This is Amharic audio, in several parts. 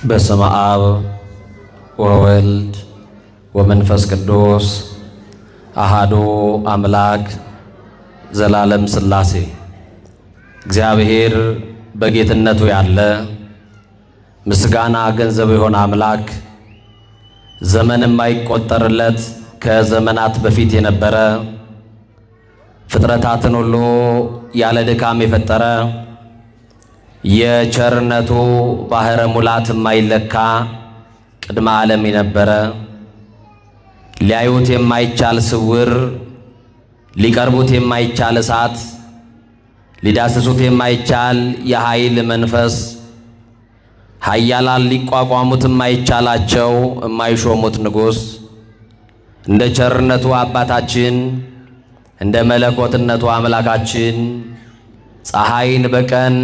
በስመ አብ ወወልድ ወመንፈስ ቅዱስ አሃዱ አምላክ ዘላለም ሥላሴ። እግዚአብሔር በጌትነቱ ያለ ምስጋና ገንዘብ የሆነ አምላክ ዘመን የማይቆጠርለት ከዘመናት በፊት የነበረ ፍጥረታትን ሁሉ ያለ ድካም የፈጠረ የቸርነቱ ባህረ ሙላት የማይለካ ቅድመ ዓለም የነበረ ሊያዩት የማይቻል ስውር ሊቀርቡት የማይቻል እሳት ሊዳስሱት የማይቻል የኃይል መንፈስ ኃያላን ሊቋቋሙት የማይቻላቸው የማይሾሙት ንጉሥ እንደ ቸርነቱ አባታችን እንደ መለኮትነቱ አምላካችን ፀሐይን በቀን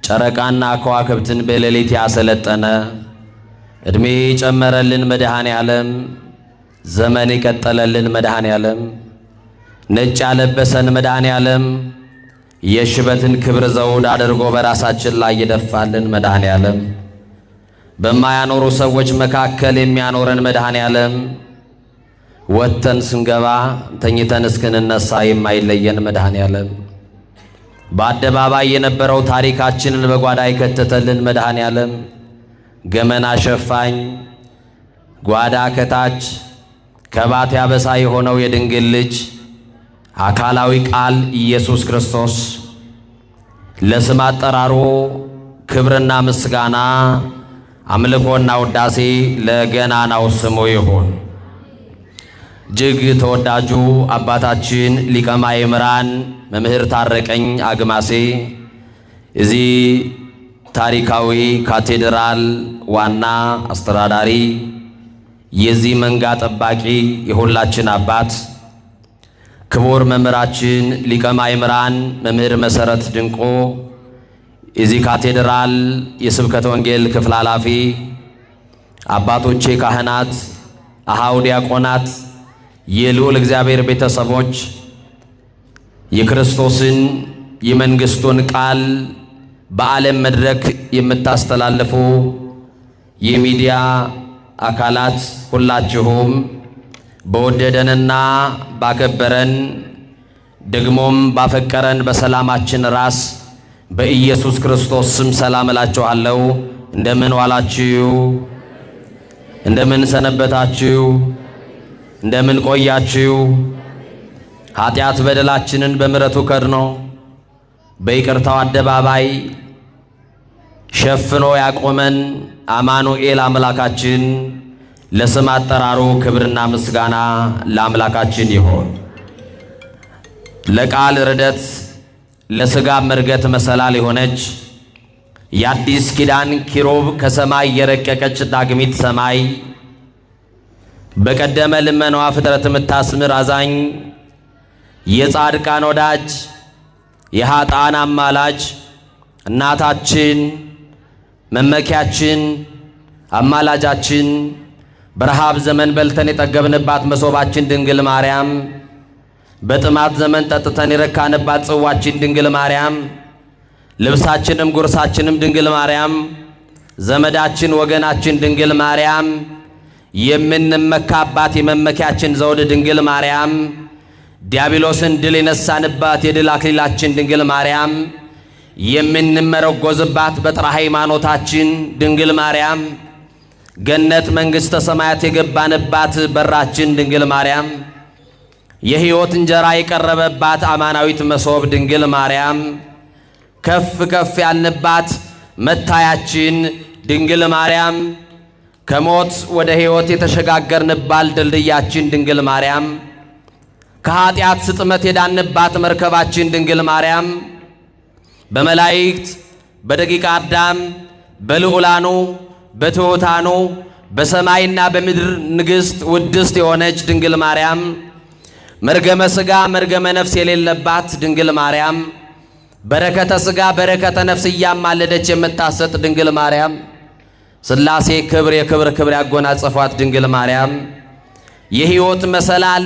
ጨረቃና ከዋክብትን በሌሊት ያሰለጠነ ዕድሜ ጨመረልን መድኃኔ ዓለም ዘመን የቀጠለልን መድኃኔ ዓለም ነጭ ያለበሰን መድኃኔ ዓለም የሽበትን ክብር ዘውድ አድርጎ በራሳችን ላይ የደፋልን መድኃኔ ዓለም በማያኖሩ ሰዎች መካከል የሚያኖረን መድኃኔ ዓለም ወጥተን ስንገባ ተኝተን እስክንነሳ የማይለየን መድኃኔ ዓለም በአደባባይ የነበረው ታሪካችንን በጓዳ የከተተልን መድኃኔ ዓለም ገመና ሸፋኝ ጓዳ ከታች ከባት ያበሳ የሆነው የድንግል ልጅ አካላዊ ቃል ኢየሱስ ክርስቶስ ለስም አጠራሩ ክብርና ምስጋና አምልኮና ውዳሴ ለገናናው ስሙ ይሁን። እጅግ ተወዳጁ አባታችን ሊቀ ማእምራን መምህር ታረቀኝ አግማሴ እዚህ ታሪካዊ ካቴድራል ዋና አስተዳዳሪ የዚህ መንጋ ጠባቂ የሁላችን አባት ክቡር መምህራችን ሊቀ ማእምራን መምህር መሰረት ድንቆ የዚህ ካቴድራል የስብከተ ወንጌል ክፍል ኃላፊ አባቶቼ ካህናት፣ አሃው ዲያቆናት፣ የልዑል እግዚአብሔር ቤተሰቦች የክርስቶስን የመንግሥቱን ቃል በዓለም መድረክ የምታስተላልፉ የሚዲያ አካላት ሁላችሁም በወደደንና ባከበረን ደግሞም ባፈቀረን በሰላማችን ራስ በኢየሱስ ክርስቶስ ስም ሰላም እላችኋለሁ። እንደምን ዋላችሁ? እንደምን ሰነበታችሁ? እንደምን ቆያችሁ? ኃጢአት በደላችንን በምሕረቱ ከድኖ በይቅርታው አደባባይ ሸፍኖ ያቆመን አማኑኤል አምላካችን ለስም አጠራሩ ክብርና ምስጋና ለአምላካችን ይሁን። ለቃል ርደት ለሥጋ መርገት መሰላል የሆነች የአዲስ ኪዳን ኪሩብ ከሰማይ የረቀቀች ዳግሚት ሰማይ በቀደመ ልመናዋ ፍጥረት የምታስምር አዛኝ የጻድቃን ወዳጅ የኃጥአን አማላጅ እናታችን መመኪያችን አማላጃችን በረሃብ ዘመን በልተን የጠገብንባት መሶባችን ድንግል ማርያም በጥማት ዘመን ጠጥተን የረካንባት ጽዋችን ድንግል ማርያም ልብሳችንም ጉርሳችንም ድንግል ማርያም ዘመዳችን ወገናችን ድንግል ማርያም የምንመካባት የመመኪያችን ዘውድ ድንግል ማርያም ዲያብሎስን ድል የነሳንባት የድል አክሊላችን ድንግል ማርያም የምንመረጎዝባት በጥራ ሃይማኖታችን ድንግል ማርያም ገነት መንግሥተ ሰማያት የገባንባት በራችን ድንግል ማርያም የሕይወት እንጀራ የቀረበባት አማናዊት መሶብ ድንግል ማርያም ከፍ ከፍ ያልንባት መታያችን ድንግል ማርያም ከሞት ወደ ሕይወት የተሸጋገርንባት ድልድያችን ድንግል ማርያም ከኃጢአት ስጥመት የዳንባት መርከባችን ድንግል ማርያም በመላእክት በደቂቀ አዳም በልዑላኑ በትሑታኑ በሰማይና በምድር ንግሥት ውድስት የሆነች ድንግል ማርያም መርገመ ሥጋ መርገመ ነፍስ የሌለባት ድንግል ማርያም በረከተ ሥጋ በረከተ ነፍስ እያማለደች የምታሰጥ ድንግል ማርያም ሥላሴ ክብር የክብር ክብር ያጎናጸፏት ድንግል ማርያም የሕይወት መሰላል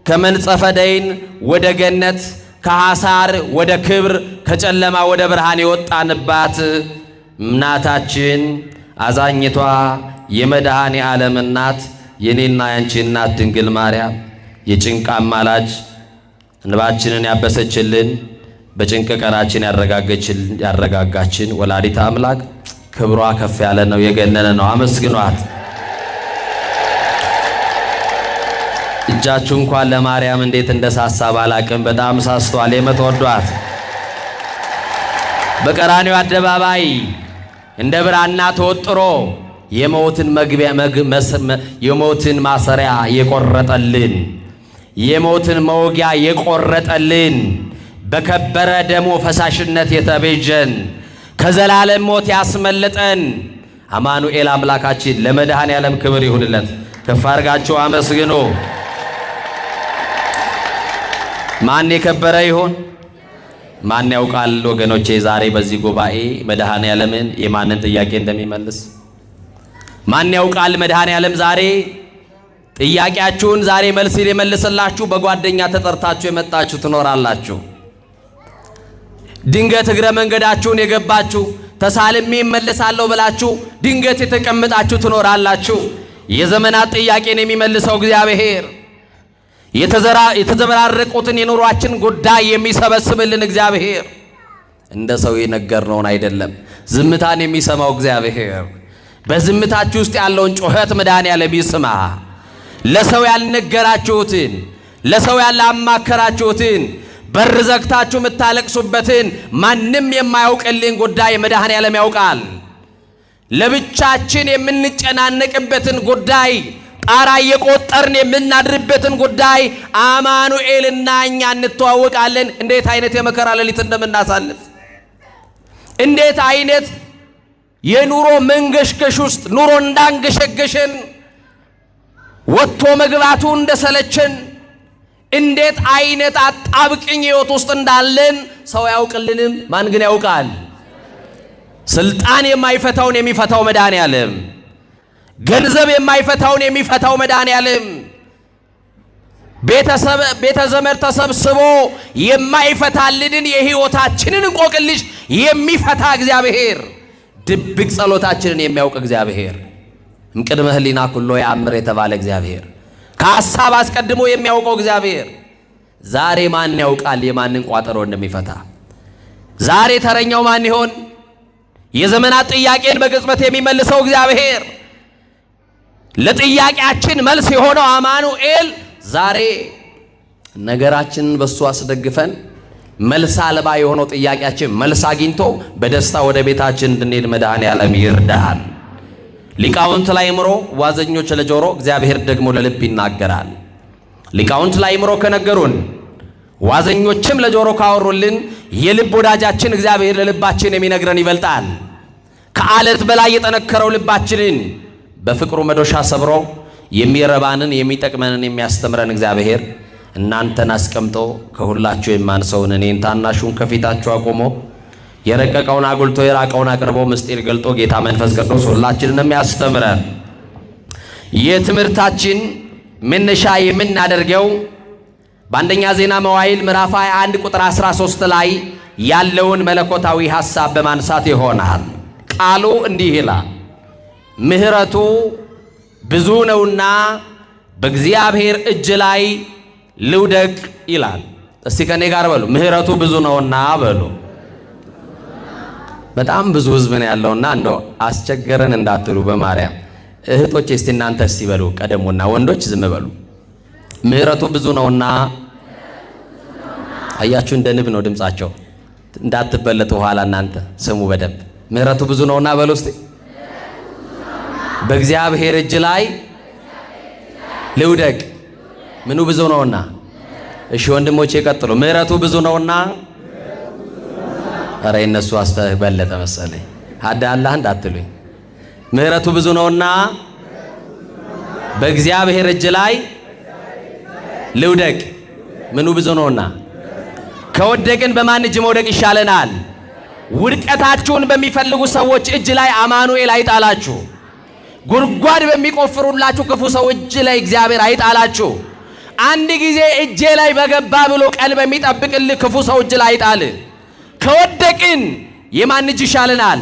ከመንጸፈ ደይን ወደ ገነት ከሐሳር ወደ ክብር ከጨለማ ወደ ብርሃን የወጣንባት እናታችን አዛኝቷ የመድኃኔ ዓለም እናት የኔና ያንቺ እናት ድንግል ማርያም የጭንቅ አማላጅ እንባችንን ያበሰችልን በጭንቅ ቀናችን ያረጋጋችን ወላዲተ አምላክ ክብሯ ከፍ ያለ ነው፣ የገነነ ነው። አመስግኗት። እጃችሁ እንኳን ለማርያም እንዴት እንደሳሳ ባላቅም በጣም ሳስቷል። የምትወዷት በቀራንዮ አደባባይ እንደ ብራና ተወጥሮ የሞትን ማሰሪያ የቆረጠልን የሞትን መውጊያ የቆረጠልን በከበረ ደሙ ፈሳሽነት የተቤዠን ከዘላለም ሞት ያስመለጠን አማኑኤል አምላካችን ለመድኃኔ ዓለም ክብር ይሁንለት። ከፍ አድርጋችሁ አመስግኑ። ማን የከበረ ይሆን? ማን ያውቃል? ወገኖቼ ዛሬ በዚህ ጉባኤ መድኃኔ ዓለምን የማንን ጥያቄ እንደሚመልስ ማን ያውቃል? መድኃኔ ዓለም ዛሬ ጥያቄያችሁን ዛሬ መልስ ሊመልስላችሁ በጓደኛ ተጠርታችሁ የመጣችሁ ትኖራላችሁ። ድንገት እግረ መንገዳችሁን የገባችሁ ተሳልሜ እመለሳለሁ ብላችሁ ድንገት የተቀመጣችሁ ትኖራላችሁ። የዘመናት ጥያቄን የሚመልሰው እግዚአብሔር የተዘበራረቁትን የኑሯችን ጉዳይ የሚሰበስብልን እግዚአብሔር እንደ ሰው የነገርነውን አይደለም፣ ዝምታን የሚሰማው እግዚአብሔር በዝምታችሁ ውስጥ ያለውን ጩኸት መድኃኔዓለም ይስማ። ለሰው ያልነገራችሁትን ለሰው ያላማከራችሁትን በር ዘግታችሁ የምታለቅሱበትን ማንም የማያውቅልን ጉዳይ መድኃኔዓለም ያውቃል። ለብቻችን የምንጨናነቅበትን ጉዳይ ጣራ እየቆጠርን የምናድርበትን ጉዳይ አማኑኤልና እኛ እንተዋወቃለን። እንዴት አይነት የመከራ ሌሊት እንደምናሳልፍ እንዴት አይነት የኑሮ መንገሽገሽ ውስጥ ኑሮ እንዳንገሸገሸን ወጥቶ መግባቱ እንደሰለችን እንዴት አይነት አጣብቅኝ ሕይወት ውስጥ እንዳለን ሰው ያውቅልንም። ማን ግን ያውቃል? ስልጣን የማይፈታውን የሚፈታው መድኃኔዓለም፣ ገንዘብ የማይፈታውን የሚፈታው መድኃኔዓለም፣ ቤተ ዘመድ ተሰብስቦ የማይፈታልንን የሕይወታችንን እንቆቅልሽ የሚፈታ እግዚአብሔር፣ ድብቅ ጸሎታችንን የሚያውቅ እግዚአብሔር፣ እምቅድመ ህሊና ኩሎ ያምር የተባለ እግዚአብሔር፣ ከሐሳብ አስቀድሞ የሚያውቀው እግዚአብሔር ዛሬ ማን ያውቃል የማንን ቋጠሮ እንደሚፈታ? ዛሬ ተረኛው ማን ይሆን? የዘመናት ጥያቄን በቅጽበት የሚመልሰው እግዚአብሔር፣ ለጥያቄያችን መልስ የሆነው አማኑኤል ዛሬ ነገራችንን በሱ አስደግፈን መልስ አልባ የሆነው ጥያቄያችን መልስ አግኝቶ በደስታ ወደ ቤታችን እንድንሄድ መድኃኔዓለም ይርዳል። ሊቃውንት ለአእምሮ ዋዘኞች ለጆሮ እግዚአብሔር ደግሞ ለልብ ይናገራል። ሊቃውንት ለአእምሮ ከነገሩን ዋዘኞችም ለጆሮ ካወሩልን የልብ ወዳጃችን እግዚአብሔር ለልባችን የሚነግረን ይበልጣል። ከአለት በላይ የጠነከረው ልባችንን በፍቅሩ መዶሻ ሰብሮ የሚረባንን የሚጠቅመንን የሚያስተምረን እግዚአብሔር እናንተን አስቀምጦ ከሁላችሁ የማንሰውን እኔን ታናሹን ከፊታችሁ አቆሞ የረቀቀውን አጉልቶ የራቀውን አቅርቦ ምስጢር ገልጦ ጌታ መንፈስ ቅዱስ ሁላችንንም ያስተምረን። የትምህርታችን መነሻ የምናደርገው በአንደኛ ዜና መዋዕል ምዕራፍ 21 ቁጥር 13 ላይ ያለውን መለኮታዊ ሐሳብ በማንሳት ይሆናል። ቃሉ እንዲህ ይላል፣ ምሕረቱ ብዙ ነውና በእግዚአብሔር እጅ ላይ ልውደቅ ይላል። እስቲ ከኔ ጋር በሉ፣ ምሕረቱ ብዙ ነውና በሉ። በጣም ብዙ ሕዝብ ነው ያለውና እንደው አስቸገረን እንዳትሉ በማርያም እህቶች፣ እስቲ እናንተ እስቲ በሉ ቀደሙና፣ ወንዶች ዝም በሉ። ምሕረቱ ብዙ ነውና። አያችሁ እንደ ንብ ነው ድምጻቸው፣ እንዳትበለጡ ኋላ እናንተ ስሙ በደንብ። ምሕረቱ ብዙ ነውና በሉ እስቲ። በእግዚአብሔር እጅ ላይ ልውደቅ። ምኑ ብዙ ነውና? እሺ ወንድሞቼ ቀጥሉ። ምሕረቱ ብዙ ነውና። ኧረ እነሱ አስተበለጠ መሰለኝ። አዳላህ እንዳትሉኝ። ምሕረቱ ብዙ ነውና በእግዚአብሔር እጅ ላይ ልውደቅ። ምኑ ብዙ ነውና? ከወደቅን በማን እጅ መውደቅ ይሻለናል? ውድቀታችሁን በሚፈልጉ ሰዎች እጅ ላይ አማኑኤል አይጣላችሁ። ጉድጓድ በሚቆፍሩላችሁ ክፉ ሰው እጅ ላይ እግዚአብሔር አይጣላችሁ። አንድ ጊዜ እጄ ላይ በገባ ብሎ ቀን በሚጠብቅልህ ክፉ ሰው እጅ ላይ አይጣል። ከወደቅን የማን እጅ ይሻለናል?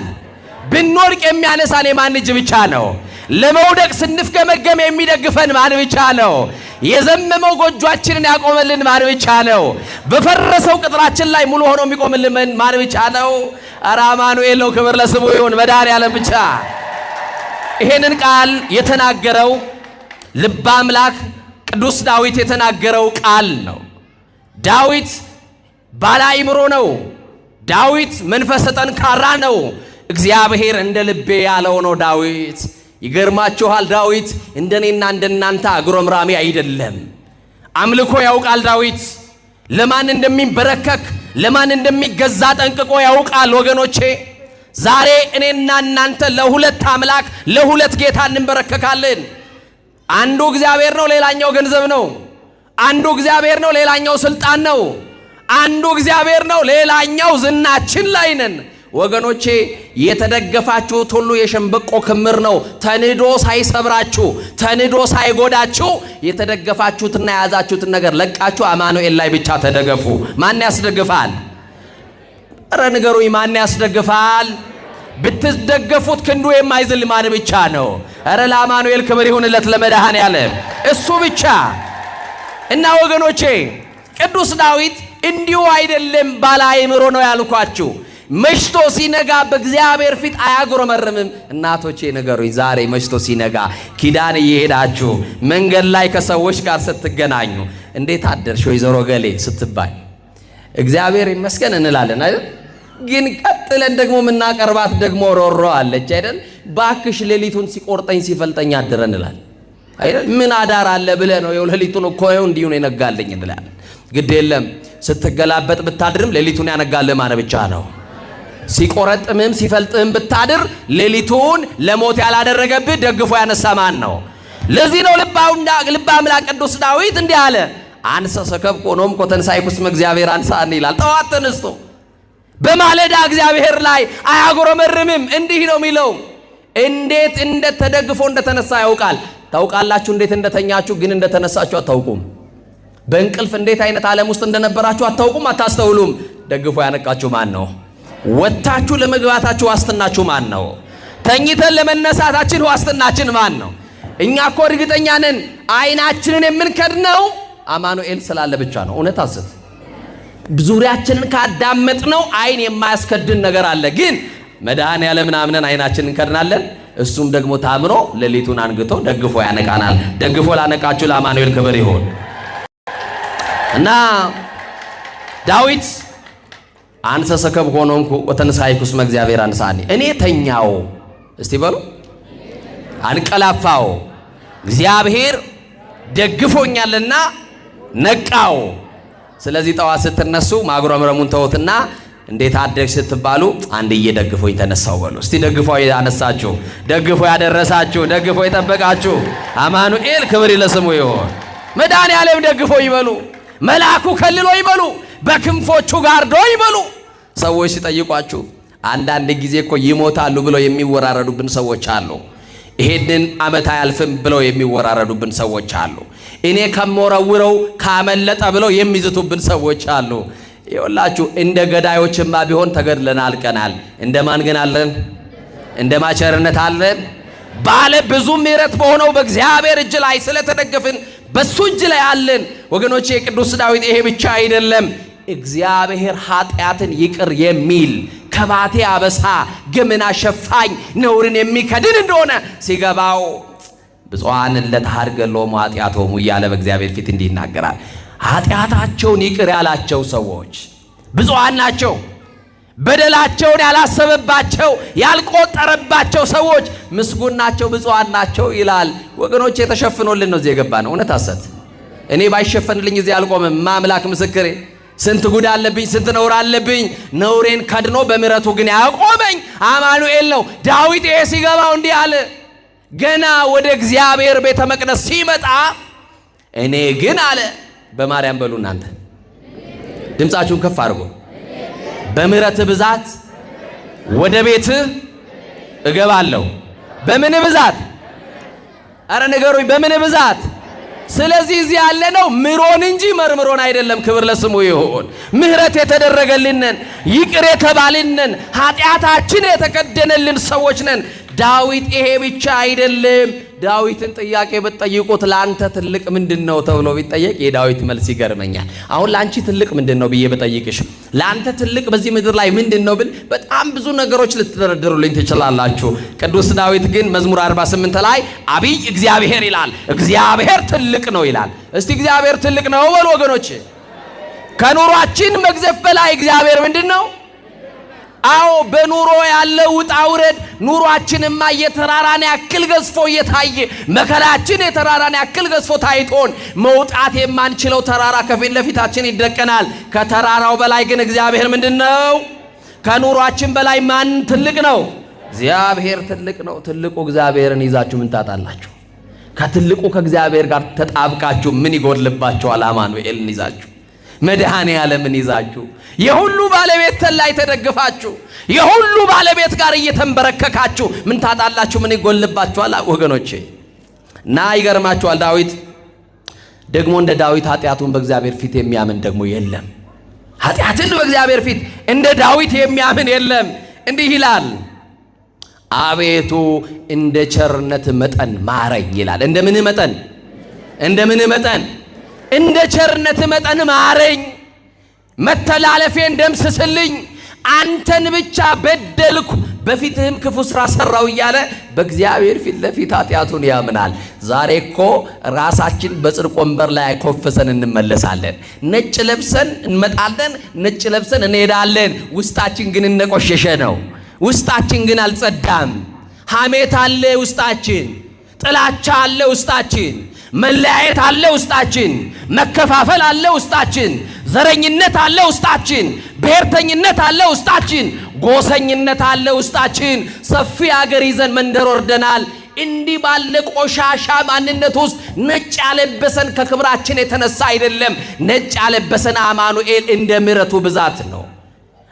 ብንወድቅ የሚያነሳን የማን እጅ ብቻ ነው? ለመውደቅ ስንፍገመገም የሚደግፈን ማን ብቻ ነው? የዘመመው ጎጆአችንን ያቆመልን ማን ብቻ ነው? በፈረሰው ቅጥራችን ላይ ሙሉ ሆኖ የሚቆምልን ማን ብቻ ነው? ኧረ አማኑኤል ነው። ክብር ለስሙ ይሁን። መድኃኔዓለም ብቻ። ይሄንን ቃል የተናገረው ልበ አምላክ ቅዱስ ዳዊት የተናገረው ቃል ነው። ዳዊት ባለ አእምሮ ነው። ዳዊት መንፈሰ ጠንካራ ነው። እግዚአብሔር እንደ ልቤ ያለው ነው ዳዊት። ይገርማችኋል፣ ዳዊት እንደኔና እንደናንተ አጉረምራሚ አይደለም። አምልኮ ያውቃል ዳዊት። ለማን እንደሚንበረከክ ለማን እንደሚገዛ ጠንቅቆ ያውቃል። ወገኖቼ ዛሬ እኔና እናንተ ለሁለት አምላክ ለሁለት ጌታ እንበረከካለን። አንዱ እግዚአብሔር ነው፣ ሌላኛው ገንዘብ ነው። አንዱ እግዚአብሔር ነው፣ ሌላኛው ስልጣን ነው። አንዱ እግዚአብሔር ነው፣ ሌላኛው ዝናችን ላይ ነን። ወገኖቼ የተደገፋችሁት ሁሉ የሸንበቆ ክምር ነው። ተንዶ ሳይሰብራችሁ ተንዶ ሳይጎዳችሁ የተደገፋችሁትና የያዛችሁትን ነገር ለቃችሁ አማኑኤል ላይ ብቻ ተደገፉ። ማን ያስደግፋል? ኧረ ንገሩኝ፣ ማን ያስደግፋል? ብትደገፉት ክንዱ የማይዝል ማን ብቻ ነው? ኧረ ለአማኑኤል ክብር ይሁንለት፣ ለመድኃኔዓለም እሱ ብቻ። እና ወገኖቼ ቅዱስ ዳዊት እንዲሁ አይደለም ባለ አእምሮ ነው ያልኳችሁ። መሽቶ ሲነጋ በእግዚአብሔር ፊት አያጉረመርምም። እናቶቼ ንገሩኝ፣ ዛሬ መሽቶ ሲነጋ ኪዳን እየሄዳችሁ መንገድ ላይ ከሰዎች ጋር ስትገናኙ እንዴት አደርሽ ወይዘሮ ገሌ ስትባል እግዚአብሔር ይመስገን እንላለን አይደል? ግን ቀጥለን ደግሞ የምናቀርባት ደግሞ ሮሮ አለች አይደል? ባክሽ ሌሊቱን ሲቆርጠኝ ሲፈልጠኝ አድረ እንላለን አይደል? ምን አዳር አለ ብለህ ነው? ይኸው ሌሊቱን እኮ ይኸው እንዲሁ ነው የነጋልኝ እንላለን። ግድ የለም ስትገላበጥ ብታድርም ሌሊቱን ያነጋልህ ማን ብቻ ነው? ሲቆረጥምም ሲፈልጥም ብታድር ሌሊቱን ለሞት ያላደረገብህ ደግፎ ያነሳ ማን ነው? ለዚህ ነው ልበ አምላክ ቅዱስ ዳዊት እንዲህ አለ፣ አንሰ ሰከብኮ ኖምኮ ተንሣእኩ እስመ እግዚአብሔር አንሣእኒ ይላል። ጠዋት ተነስቶ በማለዳ እግዚአብሔር ላይ አያጉረመርምም። እንዲህ ነው የሚለው። እንዴት እንደተደግፎ እንደተነሳ ያውቃል። ታውቃላችሁ እንዴት እንደተኛችሁ፣ ግን እንደተነሳችሁ አታውቁም። በእንቅልፍ እንዴት አይነት ዓለም ውስጥ እንደነበራችሁ አታውቁም፣ አታስተውሉም። ደግፎ ያነቃችሁ ማን ነው? ወጣችሁ ለመግባታችሁ ዋስትናችሁ ማን ነው? ተኝተን ለመነሳታችን ዋስትናችን ማን ነው? እኛ እኮ እርግጠኛ ነን አይናችንን የምንከድነው አማኑኤል ስላለ ብቻ ነው። እውነት አስት ዙሪያችንን ካዳመጥነው አይን የማያስከድን ነገር አለ። ግን መድኃኔዓለምን አምነን አይናችንን እንከድናለን። እሱም ደግሞ ታምኖ ሌሊቱን አንግቶ ደግፎ ያነቃናል። ደግፎ ላነቃችሁ ለአማኑኤል ክብር ይሁን። እና ዳዊት አንሰ ሰከብኮ ኖምኩ ወተንሣእኩ እስመ እግዚአብሔር አንሣእኒ፣ እኔ ተኛው እስቲ በሉ አንቀላፋው እግዚአብሔር ደግፎኛልና ነቃው። ስለዚህ ጠዋት ስትነሱ ማጉረምረሙን ተውትና እንዴት አደርሽ ስትባሉ አንድዬ ደግፎኝ ተነሳው በሉ እስቲ። ደግፎ ያነሳችሁ፣ ደግፎ ያደረሳችሁ፣ ደግፎ የጠበቃችሁ አማኑኤል ክብር ለስሙ ይሁን። መድኃኔዓለም ደግፎ ይበሉ፣ መልአኩ ከልሎ ይበሉ፣ በክንፎቹ ጋርዶ ይበሉ። ሰዎች ሲጠይቋችሁ አንዳንድ ጊዜ እኮ ይሞታሉ ብለው የሚወራረዱብን ሰዎች አሉ። ይሄንን ዓመት አያልፍም ብለው የሚወራረዱብን ሰዎች አሉ። እኔ ከመወረውረው ካመለጠ ብለው የሚዝቱብን ሰዎች አሉ። ይኸውላችሁ እንደ ገዳዮችማ ቢሆን ተገድለን አልቀናል። እንደማን ግን አለን? እንደ ማቸርነት አለን። ባለ ብዙ ምሕረት በሆነው በእግዚአብሔር እጅ ላይ ስለተደገፍን በሱ እጅ ላይ አለን። ወገኖቼ ቅዱስ ዳዊት ይሄ ብቻ አይደለም፣ እግዚአብሔር ኃጢአትን ይቅር የሚል ከባቴ አበሳ ገመና ሸፋኝ ነውርን የሚከድን እንደሆነ ሲገባው ብፁዓን ለተሐርገሎሙ ኃጢአቶሙ እያለ በእግዚአብሔር ፊት እንዲህ ይናገራል። ኃጢአታቸውን ይቅር ያላቸው ሰዎች ብፁዓን ናቸው። በደላቸውን ያላሰበባቸው ያልቆጠረባቸው ሰዎች ምስጉን ናቸው፣ ብፁዓን ናቸው ይላል። ወገኖች የተሸፍኖልን ነው እዚህ የገባ ነው። እውነት አሰት እኔ ባይሸፈንልኝ እዚህ አልቆምም። ማምላክ ምስክሬ፣ ስንት ጉድ አለብኝ፣ ስንት ነውር አለብኝ። ነውሬን ከድኖ በምሕረቱ ግን ያቆመኝ አማኑኤል ነው። ዳዊት ይሄ ሲገባው እንዲህ አለ። ገና ወደ እግዚአብሔር ቤተ መቅደስ ሲመጣ እኔ ግን አለ በማርያም በሉ እናንተ ድምፃችሁን ከፍ አድርጎ በምሕረት ብዛት ወደ ቤት እገባለሁ። በምን ብዛት? አረ ንገሩኝ። በምን ብዛት? ስለዚህ እዚህ ያለነው ምሮን እንጂ መርምሮን አይደለም። ክብር ለስሙ ይሁን። ምህረት የተደረገልንን ይቅር የተባልንን ኃጢአታችን የተከደነልን ሰዎች ነን። ዳዊት ይሄ ብቻ አይደለም። ዳዊትን ጥያቄ ብትጠይቁት ላንተ ትልቅ ምንድነው ተብሎ ቢጠየቅ የዳዊት መልስ ይገርመኛል። አሁን ላንቺ ትልቅ ምንድነው ብዬ ብጠይቅሽ ላንተ ትልቅ በዚህ ምድር ላይ ምንድነው ብል በጣም ብዙ ነገሮች ልትደረድሩልኝ ትችላላችሁ። ቅዱስ ዳዊት ግን መዝሙር 48 ላይ አብይ እግዚአብሔር ይላል። እግዚአብሔር ትልቅ ነው ይላል። እስቲ እግዚአብሔር ትልቅ ነው በሉ ወገኖች። ከኑሯችን መግዘፍ በላይ እግዚአብሔር ምንድነው? አዎ በኑሮ ያለው ውጣ ውረድ ኑሯችንማ የተራራን ያክል ገዝፎ እየታየ መከራችን የተራራን ያክል ገዝፎ ታይቶን መውጣት የማንችለው ተራራ ከፊት ለፊታችን ይደቀናል። ከተራራው በላይ ግን እግዚአብሔር ምንድነው? ከኑሯችን በላይ ማን ትልቅ ነው? እግዚአብሔር ትልቅ ነው። ትልቁ እግዚአብሔርን ይዛችሁ ምን ታጣላችሁ? ከትልቁ ከእግዚአብሔር ጋር ተጣብቃችሁ ምን ይጎድልባችኋል? አማኑኤልን ይዛችሁ መድኃኔ ዓለምን ይዛችሁ የሁሉ ባለቤት ላይ ተደግፋችሁ የሁሉ ባለቤት ጋር እየተንበረከካችሁ ምን ታጣላችሁ? ምን ይጎልባችኋል? ወገኖቼ እና ይገርማችኋል። ዳዊት ደግሞ እንደ ዳዊት ኃጢአቱን በእግዚአብሔር ፊት የሚያምን ደግሞ የለም። ኃጢአትን በእግዚአብሔር ፊት እንደ ዳዊት የሚያምን የለም። እንዲህ ይላል፣ አቤቱ እንደ ቸርነት መጠን ማረኝ ይላል። እንደምን መጠን? እንደምን መጠን? እንደ ቸርነት መጠን ማረኝ፣ መተላለፌን ደምስስልኝ፣ አንተን ብቻ በደልኩ፣ በፊትህም ክፉ ስራ ሰራው እያለ በእግዚአብሔር ፊት ለፊት ኃጢአቱን ያምናል። ዛሬ እኮ ራሳችን በጽድቅ ወንበር ላይ ኮፈሰን እንመለሳለን። ነጭ ለብሰን እንመጣለን፣ ነጭ ለብሰን እንሄዳለን። ውስጣችን ግን እንደቆሸሸ ነው። ውስጣችን ግን አልጸዳም። ሐሜት አለ ውስጣችን፣ ጥላቻ አለ ውስጣችን፣ መለያየት አለ ውስጣችን፣ መከፋፈል አለ ውስጣችን፣ ዘረኝነት አለ ውስጣችን፣ ብሔርተኝነት አለ ውስጣችን፣ ጎሰኝነት አለ ውስጣችን። ሰፊ ሀገር ይዘን መንደር ወርደናል። እንዲህ ባለ ቆሻሻ ማንነት ውስጥ ነጭ ያለበሰን ከክብራችን የተነሳ አይደለም። ነጭ ያለበሰን አማኑኤል እንደ ምሕረቱ ብዛት ነው።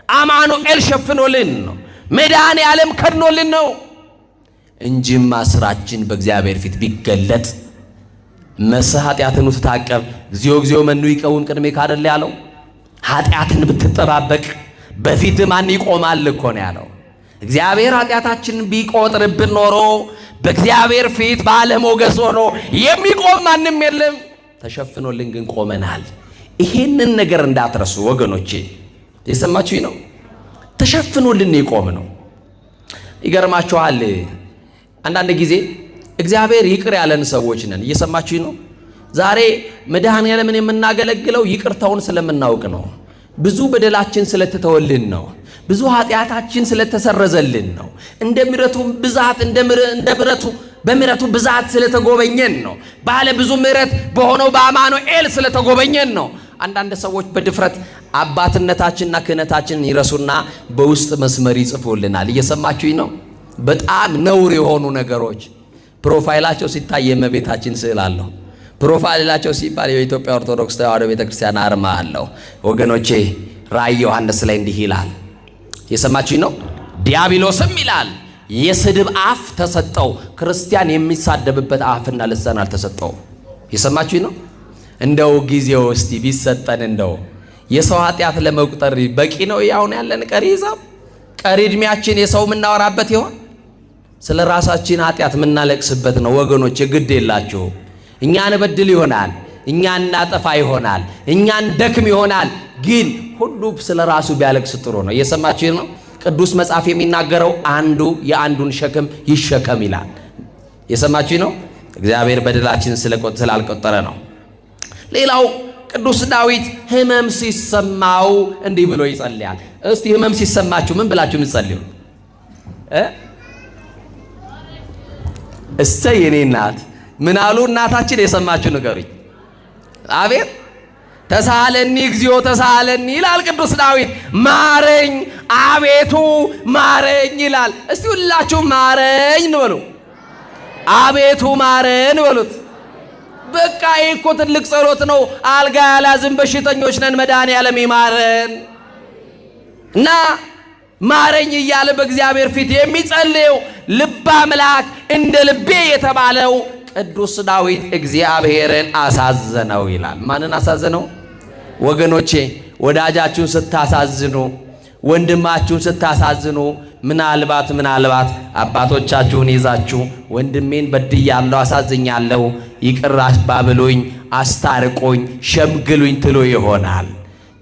አማኑኤል ሸፍኖልን ነው። መድኃኔ ዓለም ከድኖልን ነው እንጂማ ስራችን በእግዚአብሔር ፊት ቢገለጥ መስህ ኃጢአትን ትታቀብ እግዚኦ እግዚኦ መኑ ይቀውም ቅድሜከ አይደል ያለው። ኃጢአትን ብትጠባበቅ በፊት ማን ይቆማል እኮ ነው ያለው። እግዚአብሔር ኃጢአታችንን ቢቆጥርብን ኖሮ በእግዚአብሔር ፊት ባለሞገስ ሆኖ የሚቆም ማንም የለም። ተሸፍኖልን ግን ቆመናል። ይሄንን ነገር እንዳትረሱ ወገኖቼ። የሰማችሁኝ ነው። ተሸፍኖልን ይቆም ነው። ይገርማችኋል። አንዳንድ ጊዜ እግዚአብሔር ይቅር ያለን ሰዎች ነን። እየሰማችሁኝ ነው። ዛሬ መድኃኔ ዓለምን የምናገለግለው ይቅርታውን ስለምናውቅ ነው። ብዙ በደላችን ስለተተወልን ነው። ብዙ ኃጢአታችን ስለተሰረዘልን ነው። እንደ ምሕረቱ ብዛት በምሕረቱ ብዛት ስለተጎበኘን ነው። ባለ ብዙ ምሕረት በሆነው በአማኑኤል ስለተጎበኘን ነው። አንዳንድ ሰዎች በድፍረት አባትነታችንና ክህነታችንን ይረሱና በውስጥ መስመር ይጽፉልናል። እየሰማችሁኝ ነው። በጣም ነውር የሆኑ ነገሮች ፕሮፋይላቸው ሲታይ የእመቤታችን ስዕል አለው። ፕሮፋይላቸው ሲባል የኢትዮጵያ ኦርቶዶክስ ተዋሕዶ ቤተክርስቲያን አርማ አለው። ወገኖቼ ራእይ ዮሐንስ ላይ እንዲህ ይላል። የሰማችሁኝ ነው። ዲያብሎስም ይላል የስድብ አፍ ተሰጠው፣ ክርስቲያን የሚሳደብበት አፍና ልሳን አልተሰጠውም። የሰማችሁኝ ነው። እንደው ጊዜው እስቲ ቢሰጠን እንደው የሰው ኃጢአት ለመቁጠር በቂ ነው። ያውን ያለን ቀሪ ሂሳብ ቀሪ እድሜያችን የሰው የምናወራበት ይሆን? ስለ ራሳችን ኃጢአት የምናለቅስበት ነው ወገኖች። ግድ የላችሁ። እኛን በድል ይሆናል፣ እኛን እናጠፋ ይሆናል፣ እኛን ደክም ይሆናል። ግን ሁሉ ስለ ራሱ ቢያለቅስ ጥሩ ነው። እየሰማችሁ ነው። ቅዱስ መጽሐፍ የሚናገረው አንዱ የአንዱን ሸክም ይሸከም ይላል። የሰማችሁ ነው። እግዚአብሔር በደላችን ስላልቆጠረ ነው። ሌላው ቅዱስ ዳዊት ህመም ሲሰማው እንዲህ ብሎ ይጸልያል። እስቲ ህመም ሲሰማችሁ ምን ብላችሁ ምትጸልዩ? እሰይ የኔ እናት ምን አሉ እናታችን? የሰማችሁ ንገሩኝ። አቤት ተሳለኒ እግዚኦ ተሳለኒ ይላል ቅዱስ ዳዊት። ማረኝ አቤቱ ማረኝ ይላል። እስቲ ሁላችሁ ማረኝ በሉ። አቤቱ ማረን በሉት። በቃ ይሄ እኮ ትልቅ ጸሎት ነው። አልጋ ያላዝን በሽተኞች ነን፣ መድኃኔ ዓለም ይማረን እና ማረኝ እያለ በእግዚአብሔር ፊት የሚጸልየው ልበ አምላክ እንደ ልቤ የተባለው ቅዱስ ዳዊት እግዚአብሔርን አሳዘነው ይላል። ማንን አሳዘነው? ወገኖቼ ወዳጃችሁን ስታሳዝኑ፣ ወንድማችሁን ስታሳዝኑ ምናልባት አባቶቻችሁን ይዛችሁ ወንድሜን በድያለሁ፣ አሳዝኛለሁ፣ ይቅር ባብሉኝ፣ አስታርቁኝ፣ ሸምግሉኝ ትሉ ይሆናል።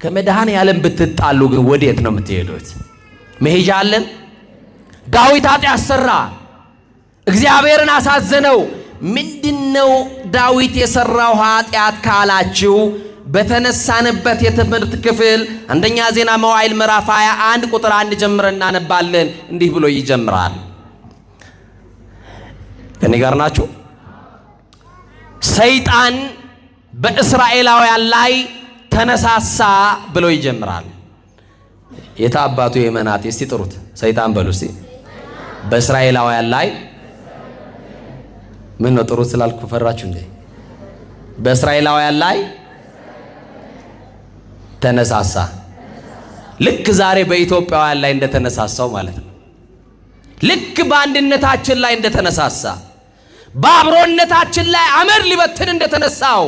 ከመድኃኔዓለም ብትጣሉ ግን ወዴት ነው የምትሄዱት? መሄጃ አለን? ዳዊት ኃጢአት ሠራ፣ እግዚአብሔርን አሳዘነው። ምንድነው ዳዊት የሠራው ኃጢአት ካላችሁ በተነሳንበት የትምህርት ክፍል አንደኛ ዜና መዋዕል ምዕራፍ 21 ቁጥር 1 ጀምረን እናነባለን። እንዲህ ብሎ ይጀምራል። ከኔ ጋር ናችሁ? ሰይጣን በእስራኤላውያን ላይ ተነሳሳ ብሎ ይጀምራል። የታባቱ የመናት እስቲ ጥሩት። ሰይጣን በሉ እስቲ። በእስራኤላውያን ላይ ምን ነው ጥሩት ስላልኩ ፈራችሁ እንዴ? በእስራኤላውያን ላይ ተነሳሳ። ልክ ዛሬ በኢትዮጵያውያን ላይ እንደተነሳሳው ማለት ነው። ልክ በአንድነታችን ላይ እንደተነሳሳ፣ በአብሮነታችን ላይ አመድ ሊበትን እንደተነሳው፣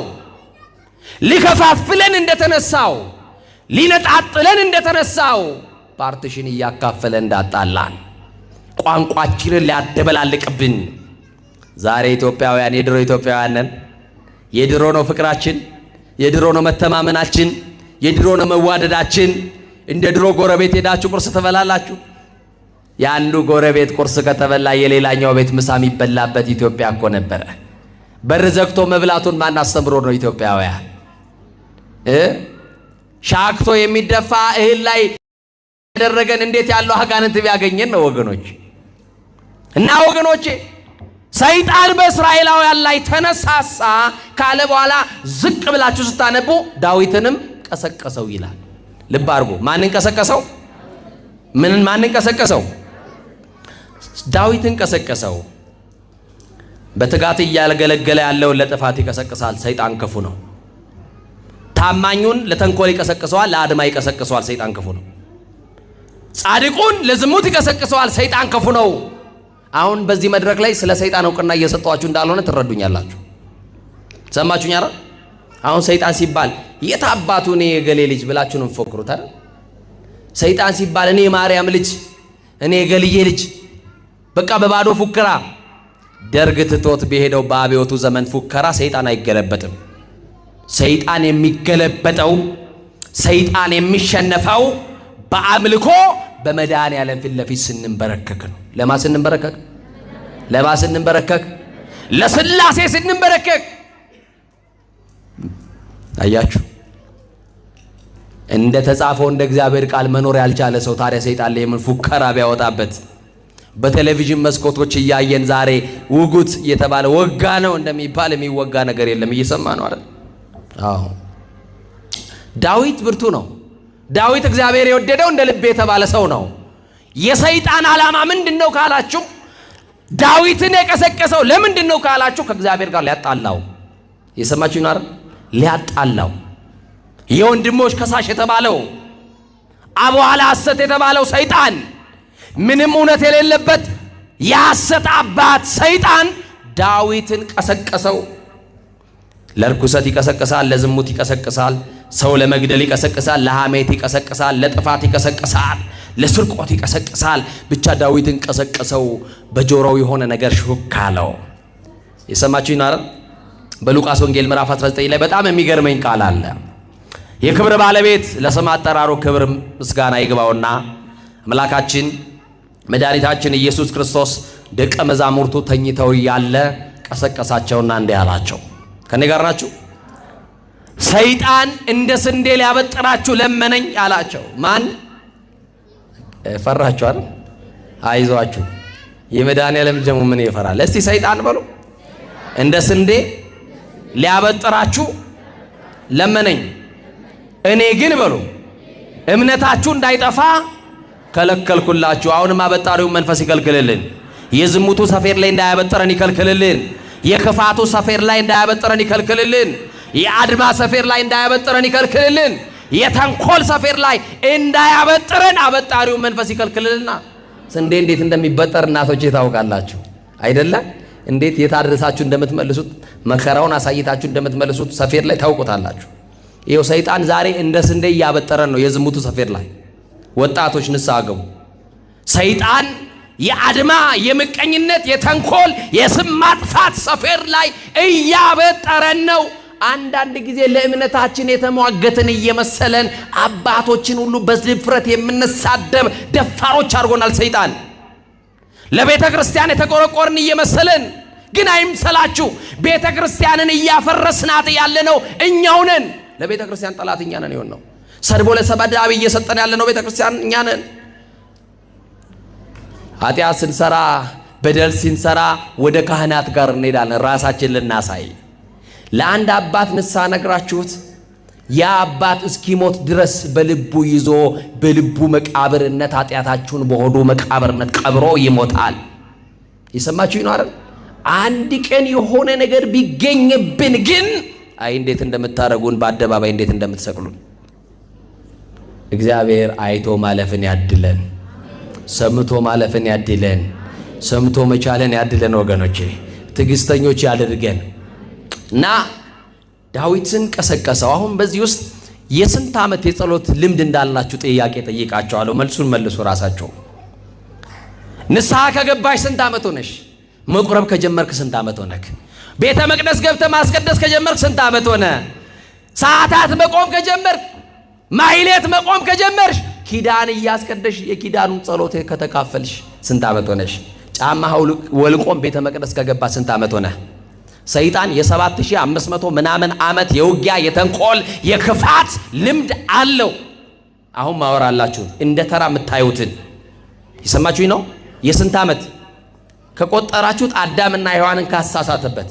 ሊከፋፍለን እንደተነሳው፣ ሊነጣጥለን እንደተነሳው፣ ፓርቲሽን እያካፈለ እንዳጣላን፣ ቋንቋችንን ሊያደበላልቅብን። ዛሬ ኢትዮጵያውያን የድሮ ኢትዮጵያውያን ነን። የድሮ ነው ፍቅራችን፣ የድሮ ነው መተማመናችን፣ የድሮ ነው መዋደዳችን። እንደ ድሮ ጎረቤት ሄዳችሁ ቁርስ ትበላላችሁ። የአንዱ ጎረቤት ቁርስ ከተበላ የሌላኛው ቤት ምሳ የሚበላበት ኢትዮጵያ እኮ ነበረ። በር ዘግቶ መብላቱን ማን አስተምሮ ነው ኢትዮጵያውያን? ሻክቶ የሚደፋ እህል ላይ ያደረገን እንዴት ያለው አጋንንት ቢያገኘን ነው ወገኖች። እና ወገኖቼ ሰይጣን በእስራኤላውያን ላይ ተነሳሳ ካለ በኋላ ዝቅ ብላችሁ ስታነቡ ዳዊትንም ቀሰቀሰው ይላል። ልብ አድርጉ። ማንን ቀሰቀሰው? ማንን ቀሰቀሰው? ዳዊትን ቀሰቀሰው። በትጋት እያገለገለ ያለውን ለጥፋት ይቀሰቅሳል። ሰይጣን ክፉ ነው። ታማኙን ለተንኮል ይቀሰቅሰዋል፣ ለአድማ ይቀሰቅሰዋል። ሰይጣን ክፉ ነው። ጻድቁን ለዝሙት ይቀሰቅሰዋል። ሰይጣን ክፉ ነው። አሁን በዚህ መድረክ ላይ ስለ ሰይጣን እውቅና እየሰጠዋችሁ እንዳልሆነ ትረዱኛላችሁ። ሰማችሁኝ አይደል? አሁን ሰይጣን ሲባል የት አባቱ እኔ የገሌ ልጅ ብላችሁ ነው የምትፎክሩት አይደል? ሰይጣን ሲባል እኔ የማርያም ልጅ፣ እኔ የገልዬ ልጅ፣ በቃ በባዶ ፉከራ። ደርግ ትቶት በሄደው በአብዮቱ ዘመን ፉከራ ሰይጣን አይገለበጥም። ሰይጣን የሚገለበጠው፣ ሰይጣን የሚሸነፈው በአምልኮ በመድኃኔዓለም ፊት ለፊት ስንንበረከክ ነው። ለማ ስንንበረከክ? ለማ ስንንበረከክ? ለሥላሴ ስንንበረከክ። አያችሁ፣ እንደ ተጻፈው እንደ እግዚአብሔር ቃል መኖር ያልቻለ ሰው ታዲያ ሰይጣን ላይ ምን ፉከራ ቢያወጣበት? በቴሌቪዥን መስኮቶች እያየን ዛሬ ውጉት እየተባለ ወጋ ነው እንደሚባል የሚወጋ ነገር የለም። እየሰማ ነው አይደል? አዎ። ዳዊት ብርቱ ነው። ዳዊት እግዚአብሔር የወደደው እንደ ልብ የተባለ ሰው ነው። የሰይጣን ዓላማ ምንድነው ካላችሁ፣ ዳዊትን የቀሰቀሰው ለምንድነው ካላችሁ፣ ከእግዚአብሔር ጋር ሊያጣላው። የሰማችሁ ነው አይደል? ሊያጣላው። የወንድሞች ከሳሽ የተባለው አቧላ ሐሰት የተባለው ሰይጣን፣ ምንም እውነት የሌለበት የሐሰት አባት ሰይጣን ዳዊትን ቀሰቀሰው። ለርኩሰት ይቀሰቅሳል፣ ለዝሙት ይቀሰቅሳል፣ ሰው ለመግደል ይቀሰቅሳል፣ ለሐሜት ይቀሰቅሳል፣ ለጥፋት ይቀሰቅሳል፣ ለስርቆት ይቀሰቅሳል። ብቻ ዳዊትን ቀሰቀሰው። በጆሮው የሆነ ነገር ሹክ አለው። የሰማችሁኝ አይደል? በሉቃስ ወንጌል ምዕራፍ 19 ላይ በጣም የሚገርመኝ ቃል አለ። የክብር ባለቤት ለስም አጠራሩ ክብር ምስጋና ይግባውና አምላካችን መድኃኒታችን ኢየሱስ ክርስቶስ ደቀ መዛሙርቱ ተኝተው ያለ ቀሰቀሳቸውና እንዲህ አላቸው። ከኔ ጋር ናችሁ? ሰይጣን እንደ ስንዴ ሊያበጥራችሁ ለመነኝ አላቸው። ማን? ፈራችሁ አይደል? አይዟችሁ። የመድኃኔዓለም ደግሞ ምን ይፈራል? እስቲ ሰይጣን በሉ። እንደ ስንዴ ሊያበጥራችሁ ለመነኝ፣ እኔ ግን በሉ እምነታችሁ እንዳይጠፋ ከለከልኩላችሁ። አሁንም አበጣሪውን መንፈስ ይከልክልልን። የዝሙቱ ሰፌር ላይ እንዳያበጥረን ይከልክልልን። የክፋቱ ሰፌር ላይ እንዳያበጥረን ይከልክልልን። የአድማ ሰፌር ላይ እንዳያበጥረን ይከልክልልን። የተንኮል ሰፌር ላይ እንዳያበጥረን አበጣሪውን መንፈስ ይከልክልልና። ስንዴ እንዴት እንደሚበጠር እናቶቼ ታውቃላችሁ አይደለ? እንዴት የታደረሳችሁ እንደምትመልሱት መከራውን አሳይታችሁ እንደምትመልሱት ሰፌድ ላይ ታውቁታላችሁ። ይኸው ሰይጣን ዛሬ እንደ ስንዴ እያበጠረን ነው የዝሙቱ ሰፌድ ላይ። ወጣቶች ንስሐ ግቡ። ሰይጣን የአድማ የምቀኝነት የተንኮል የስም ማጥፋት ሰፌድ ላይ እያበጠረን ነው። አንዳንድ ጊዜ ለእምነታችን የተሟገትን እየመሰለን አባቶችን ሁሉ በድፍረት የምንሳደብ ደፋሮች አድርጎናል ሰይጣን። ለቤተ ክርስቲያን የተቆረቆርን እየመሰለን ግን አይምሰላችሁ፣ ቤተ ክርስቲያንን እያፈረስናት ያለነው እኛው ነን። ለቤተ ክርስቲያን ጠላት እኛ ነን የሆነው። ሰድቦ ለሰባዳቢ እየሰጠን ያለነው ቤተ ክርስቲያን እኛ ነን። ኃጢአት ስንሰራ በደል ሲንሰራ ወደ ካህናት ጋር እንሄዳለን ራሳችን ልናሳይ። ለአንድ አባት ንስሐ ነግራችሁት ያ አባት እስኪሞት ድረስ በልቡ ይዞ በልቡ መቃብርነት ኃጢአታችሁን በሆዱ መቃብርነት ቀብሮ ይሞታል። የሰማችሁ ነው አይደል? አንድ ቀን የሆነ ነገር ቢገኝብን ግን አይ እንዴት እንደምታረጉን በአደባባይ እንዴት እንደምትሰቅሉን። እግዚአብሔር አይቶ ማለፍን ያድለን፣ ሰምቶ ማለፍን ያድለን፣ ሰምቶ መቻለን ያድለን። ወገኖቼ ትዕግስተኞች ያድርገን እና ዳዊትን ቀሰቀሰው። አሁን በዚህ ውስጥ የስንት ዓመት የጸሎት ልምድ እንዳላችሁ ጥያቄ ጠይቃቸዋለሁ። መልሱን መልሱ ራሳቸው። ንስሐ ከገባሽ ስንት ዓመት ሆነሽ? መቁረብ ከጀመርክ ስንት ዓመት ሆነክ? ቤተ መቅደስ ገብተ ማስቀደስ ከጀመርክ ስንት ዓመት ሆነ? ሰዓታት መቆም ከጀመርክ፣ ማይሌት መቆም ከጀመርሽ፣ ኪዳን እያስቀደሽ የኪዳኑን ጸሎት ከተካፈልሽ ስንት ዓመት ሆነሽ? ጫማ ወልቆም ቤተ መቅደስ ከገባ ስንት ዓመት ሆነ? ሰይጣን የ7500 ምናምን ዓመት የውጊያ የተንኮል የክፋት ልምድ አለው። አሁን ማወራላችሁ እንደ ተራ የምታዩትን ይሰማችሁኝ ነው። የስንት ዓመት ከቆጠራችሁት አዳምና ሔዋንን ካሳሳተበት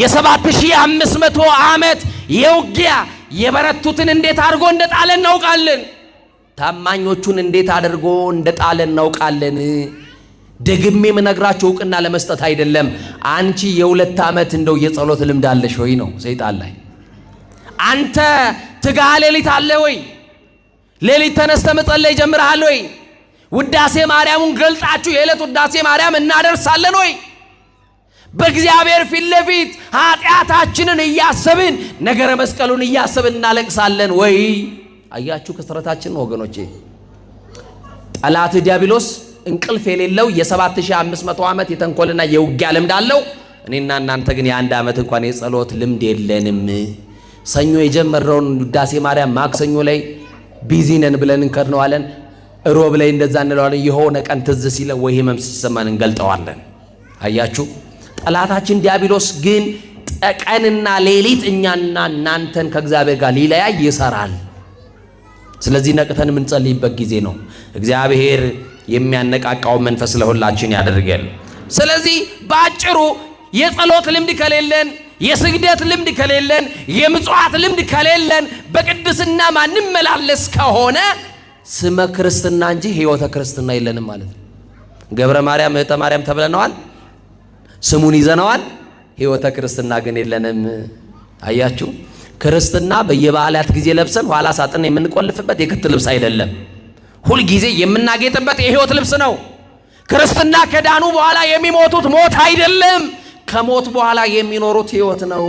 የ7500 ዓመት የውጊያ የበረቱትን እንዴት አድርጎ እንደጣለን እናውቃለን። ታማኞቹን እንዴት አድርጎ እንደጣለን እናውቃለን። ደግሜ የምነግራችሁ ዕውቅና ለመስጠት አይደለም። አንቺ የ2 ዓመት እንደው የጸሎት ልምድ አለሽ ወይ ነው ሰይጣን ላይ። አንተ ትጋሃ ሌሊት አለ ወይ? ሌሊት ተነስተ መጸለይ ጀምረሃል ወይ? ውዳሴ ማርያሙን ገልጣችሁ የዕለት ውዳሴ ማርያም እናደርሳለን ወይ? በእግዚአብሔር ፊት ለፊት ኃጢአታችንን እያሰብን ነገረ መስቀሉን እያሰብን እናለቅሳለን ወይ? አያችሁ ክስረታችን ወገኖቼ። ጠላት ዲያብሎስ እንቅልፍ የሌለው የ7500 ዓመት የተንኮልና የውጊያ ልምድ አለው። እኔና እናንተ ግን የ1 ዓመት እንኳን የጸሎት ልምድ የለንም። ሰኞ የጀመረውን ውዳሴ ማርያም ማክሰኞ ላይ ቢዚ ነን ብለን እንከርነዋለን። ሮብ ላይ እንደዛ እንለዋለን። የሆነ ቀን ትዝ ሲለ ወይ ህመም ሲሰማን እንገልጠዋለን። አያችሁ ጠላታችን ዲያብሎስ ግን ቀንና ሌሊት እኛና እናንተን ከእግዚአብሔር ጋር ሊለያይ ይሰራል። ስለዚህ ነቅተን የምንጸልይበት ጊዜ ነው። እግዚአብሔር የሚያነቃቃው መንፈስ ለሁላችን ያደርገን። ስለዚህ ባጭሩ የጸሎት ልምድ ከሌለን፣ የስግደት ልምድ ከሌለን፣ የምጽዋት ልምድ ከሌለን፣ በቅድስና ማንመላለስ ከሆነ ስመ ክርስትና እንጂ ሕይወተ ክርስትና የለንም ማለት ነው። ገብረ ማርያም እህተ ማርያም ተብለነዋል፣ ስሙን ይዘነዋል። ሕይወተ ክርስትና ግን የለንም። አያችሁ ክርስትና በየበዓላት ጊዜ ለብሰን ኋላ ሳጥን የምንቆልፍበት የክት ልብስ አይደለም። ሁል ጊዜ የምናጌጥበት የሕይወት ልብስ ነው። ክርስትና ከዳኑ በኋላ የሚሞቱት ሞት አይደለም፣ ከሞት በኋላ የሚኖሩት ሕይወት ነው።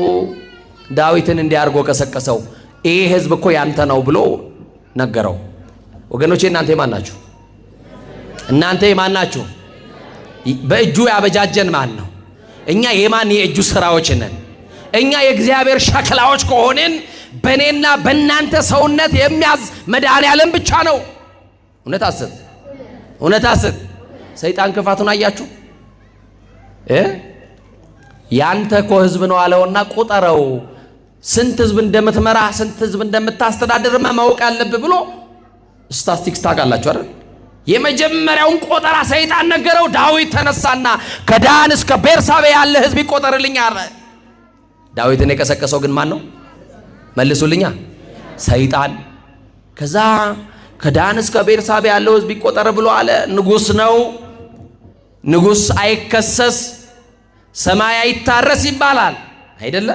ዳዊትን እንዲያርጎ ቀሰቀሰው። ይሄ ሕዝብ እኮ ያንተ ነው ብሎ ነገረው። ወገኖቼ እናንተ የማን ናችሁ? እናንተ የማን ናችሁ? በእጁ ያበጃጀን ማን ነው? እኛ የማን የእጁ ስራዎች ነን? እኛ የእግዚአብሔር ሸክላዎች ከሆንን በእኔና በእናንተ ሰውነት የሚያዝ መድኃኔዓለም ብቻ ነው። እውነት አስብ፣ እውነት አስብ። ሰይጣን ክፋቱን አያችሁ። ያንተ እኮ ህዝብ ነው አለውና ቁጠረው። ስንት ህዝብ እንደምትመራ ስንት ህዝብ እንደምታስተዳድር ማወቅ አለብህ ብሎ ስታቲስቲክስ ታውቃላችሁ አይደል? የመጀመሪያውን ቆጠራ ሰይጣን ነገረው። ዳዊት ተነሳና ከዳን እስከ ቤርሳቤ ያለ ህዝብ ይቆጠርልኝ አለ። ዳዊትን የቀሰቀሰው ግን ማን ነው? መልሱልኛ። ሰይጣን። ከዛ ከዳን እስከ ቤርሳቤ ያለው ህዝብ ይቆጠር ብሎ አለ። ንጉስ ነው። ንጉስ አይከሰስ ሰማይ አይታረስ ይባላል አይደለ?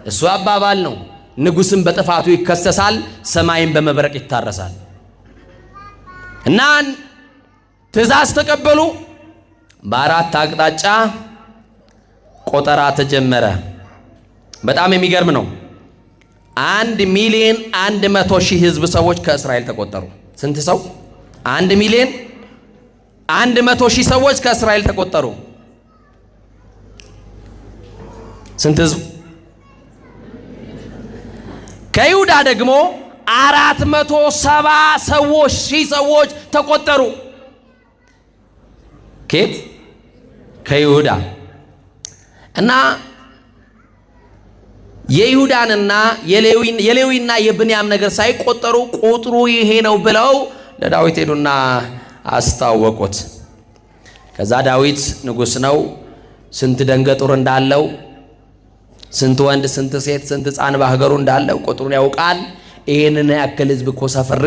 እሱ አባባል ነው። ንጉስም በጥፋቱ ይከሰሳል፣ ሰማይም በመብረቅ ይታረሳል። እና ትእዛዝ ተቀበሉ። በአራት አቅጣጫ ቆጠራ ተጀመረ። በጣም የሚገርም ነው። 1,100,000 ህዝብ ሰዎች ከእስራኤል ተቆጠሩ። ስንት ሰው? 1,100,000 ሰዎች ከእስራኤል ተቆጠሩ። ስንት ህዝብ? ከይሁዳ ደግሞ 470,000 ሰዎች ተቆጠሩ። ከየት? ከይሁዳ እና የይሁዳንና የሌዊና የብንያም ነገር ሳይቆጠሩ ቁጥሩ ይሄ ነው ብለው ለዳዊት ሄዱና አስታወቁት። ከዛ ዳዊት ንጉሥ ነው። ስንት ደንገጡር እንዳለው፣ ስንት ወንድ፣ ስንት ሴት፣ ስንት ሕፃን በሀገሩ እንዳለው ቁጥሩን ያውቃል። ይህንን ያክል ህዝብ እኮ ሰፍሬ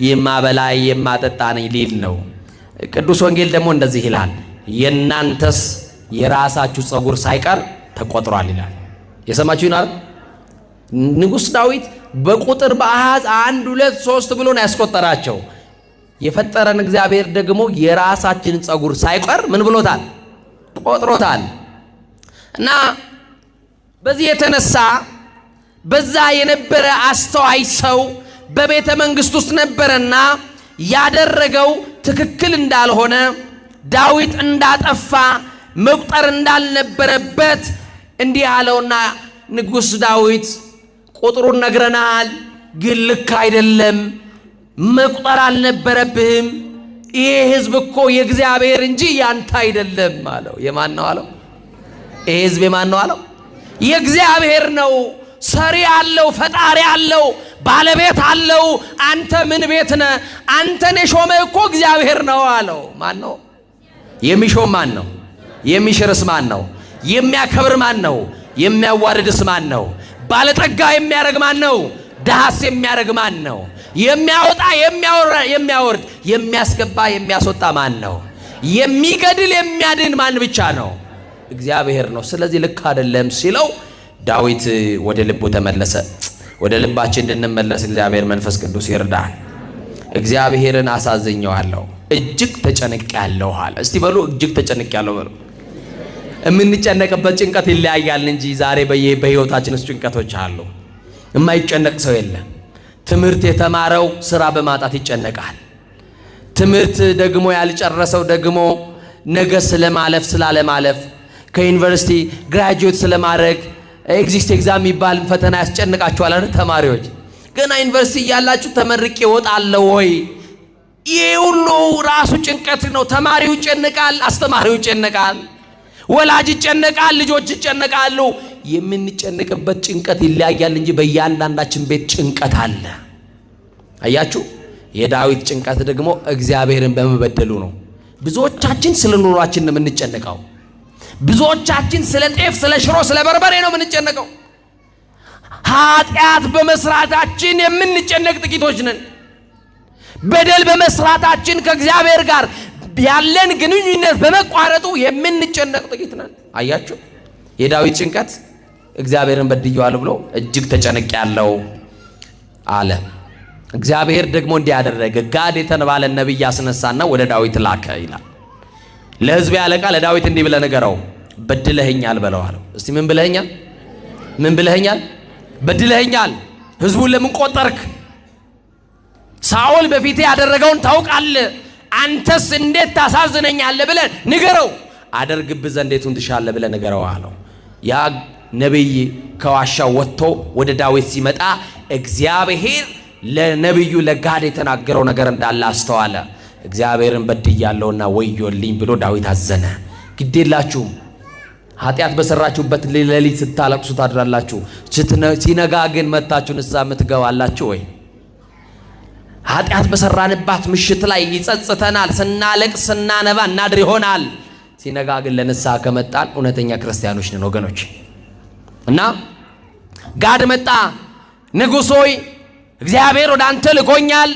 የማበላ የማጠጣ ነኝ ሊል ነው። ቅዱስ ወንጌል ደግሞ እንደዚህ ይላል፣ የናንተስ የራሳችሁ ጸጉር ሳይቀር ተቆጥሯል ይላል። የሰማችሁ ይናል። ንጉሥ ዳዊት በቁጥር በአሃዝ 1 2 3 ብሎ ነው ያስቆጠራቸው። የፈጠረን እግዚአብሔር ደግሞ የራሳችንን ጸጉር ሳይቀር ምን ብሎታል? ቆጥሮታል። እና በዚህ የተነሳ በዛ የነበረ አስተዋይ ሰው በቤተ መንግስት ውስጥ ነበረና ያደረገው ትክክል እንዳልሆነ ዳዊት እንዳጠፋ መቁጠር እንዳልነበረበት እንዲህ አለውና ንጉሥ ዳዊት ቁጥሩን ነግረናል፣ ግን ልክ አይደለም፣ መቁጠር አልነበረብህም። ይሄ ህዝብ እኮ የእግዚአብሔር እንጂ ያንተ አይደለም አለው። የማን ነው አለው? ይሄ ህዝብ የማን ነው አለው? የእግዚአብሔር ነው። ሰሪ አለው፣ ፈጣሪ አለው፣ ባለቤት አለው። አንተ ምን ቤት ነህ? አንተን የሾመ እኮ እግዚአብሔር ነው አለው። ማን ነው? የሚሾም ማን ነው? የሚሽርስ ማን ነው? የሚያከብር ማን ነው? የሚያዋርድስ ማን ነው? ባለጠጋ የሚያረግ ማን ነው? ድሃስ የሚያረግ ማን ነው? የሚያወጣ የሚያወርድ የሚያስገባ የሚያስወጣ ማን ነው? የሚገድል የሚያድን ማን ብቻ ነው? እግዚአብሔር ነው። ስለዚህ ልክ አይደለም ሲለው ዳዊት ወደ ልቡ ተመለሰ። ወደ ልባችን እንድንመለስ እግዚአብሔር መንፈስ ቅዱስ ይርዳን። እግዚአብሔርን አሳዝኘዋለሁ፣ እጅግ ተጨንቄያለሁ አለ። እስቲ በሉ እጅግ ተጨንቄያለሁ በሉ። የምንጨነቅበት ጭንቀት ይለያያል እንጂ ዛሬ በህይወታችን ውስጥ ጭንቀቶች አሉ። የማይጨነቅ ሰው የለም። ትምህርት የተማረው ስራ በማጣት ይጨነቃል። ትምህርት ደግሞ ያልጨረሰው ደግሞ ነገ ስለማለፍ ስላለማለፍ ከዩኒቨርሲቲ ግራጁዌት ስለማድረግ ኤግዚስት ኤግዛም የሚባል ፈተና ያስጨንቃችኋል አይደል? ተማሪዎች ገና ዩኒቨርሲቲ እያላችሁ ተመርቄ እወጣለሁ ወይ? ይሄ ሁሉ ራሱ ጭንቀት ነው። ተማሪው ይጨነቃል፣ አስተማሪው ይጨነቃል፣ ወላጅ ይጨነቃል፣ ልጆች ይጨነቃሉ። የምንጨነቅበት ጭንቀት ይለያያል እንጂ በእያንዳንዳችን ቤት ጭንቀት አለ። አያችሁ? የዳዊት ጭንቀት ደግሞ እግዚአብሔርን በመበደሉ ነው። ብዙዎቻችን ስለ ኑሯችን ነው የምንጨነቀው። ብዙዎቻችን ስለ ጤፍ፣ ስለ ሽሮ፣ ስለ በርበሬ ነው የምንጨነቀው። ኃጢአት በመስራታችን የምንጨነቅ ጥቂቶች ነን። በደል በመስራታችን ከእግዚአብሔር ጋር ያለን ግንኙነት በመቋረጡ የምንጨነቅ ጥቂት ነን። አያችሁ? የዳዊት ጭንቀት እግዚአብሔርን በድየዋለሁ ብሎ እጅግ ተጨንቄያለሁ አለ። እግዚአብሔር ደግሞ እንዲህ ያደረገ፣ ጋድ የተባለ ነቢይ አስነሳና ወደ ዳዊት ላከ ይላል። ለሕዝቤ አለቃ ለዳዊት እንዲህ ብለህ ንገረው፣ በድለኸኛል በለው አለው። እስቲ ምን ብለኸኛል? ምን ብለኸኛል? በድለኸኛል። ሕዝቡን ለምን ቆጠርክ? ሳኦል በፊቴ ያደረገውን ታውቃለህ። አንተስ እንዴት ታሳዝነኛለህ ብለህ ንገረው። አደርግብህ ዘንድ የቱን ትሻለህ ብለህ ንገረው አለው። ያ ነቢይ ከዋሻው ወጥቶ ወደ ዳዊት ሲመጣ እግዚአብሔር ለነቢዩ ለጋድ የተናገረው ነገር እንዳለ አስተዋለ። እግዚአብሔርን በድያለሁና ወዮልኝ ብሎ ዳዊት አዘነ። ግዴላችሁም ኃጢአት በሰራችሁበት ሌሊት ስታለቅሱ ታድራላችሁ፣ ሲነጋ ግን መጥታችሁ ንስሐ የምትገባላችሁ ወይ? ኃጢአት በሰራንባት ምሽት ላይ ይጸጽተናል። ስናለቅስ ስናነባ እናድር ይሆናል። ሲነጋ ግን ለንስሐ ከመጣን እውነተኛ ክርስቲያኖች ነን ወገኖች። እና ጋድ መጣ። ንጉሥ ሆይ እግዚአብሔር ወደ አንተ ልኮኛል፣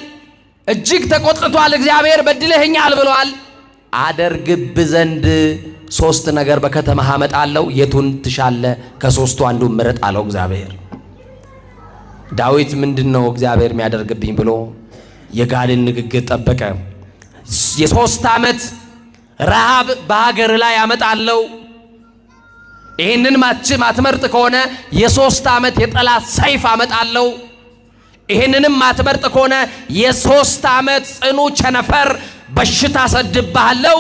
እጅግ ተቆጥቷል፣ እግዚአብሔር በድለኸኛል ብሏል። አደርግብህ ዘንድ 3 ነገር በከተማህ አመጣለሁ፣ የቱን ትሻለህ? ከ3ቱ አንዱን ምረጥ አለው እግዚአብሔር። ዳዊት ምንድነው እግዚአብሔር የሚያደርግብኝ ብሎ የጋድን ንግግር ጠበቀ። የ3 ዓመት ረሃብ በሀገር ላይ ያመጣለው። ይህንን ማትመርጥ ከሆነ የ3 ዓመት የጠላት ሰይፍ አመጣለው። ይህንንም ማትመርጥ ከሆነ የ3 ዓመት ጽኑ ቸነፈር በሽታ ሰድብሃለው።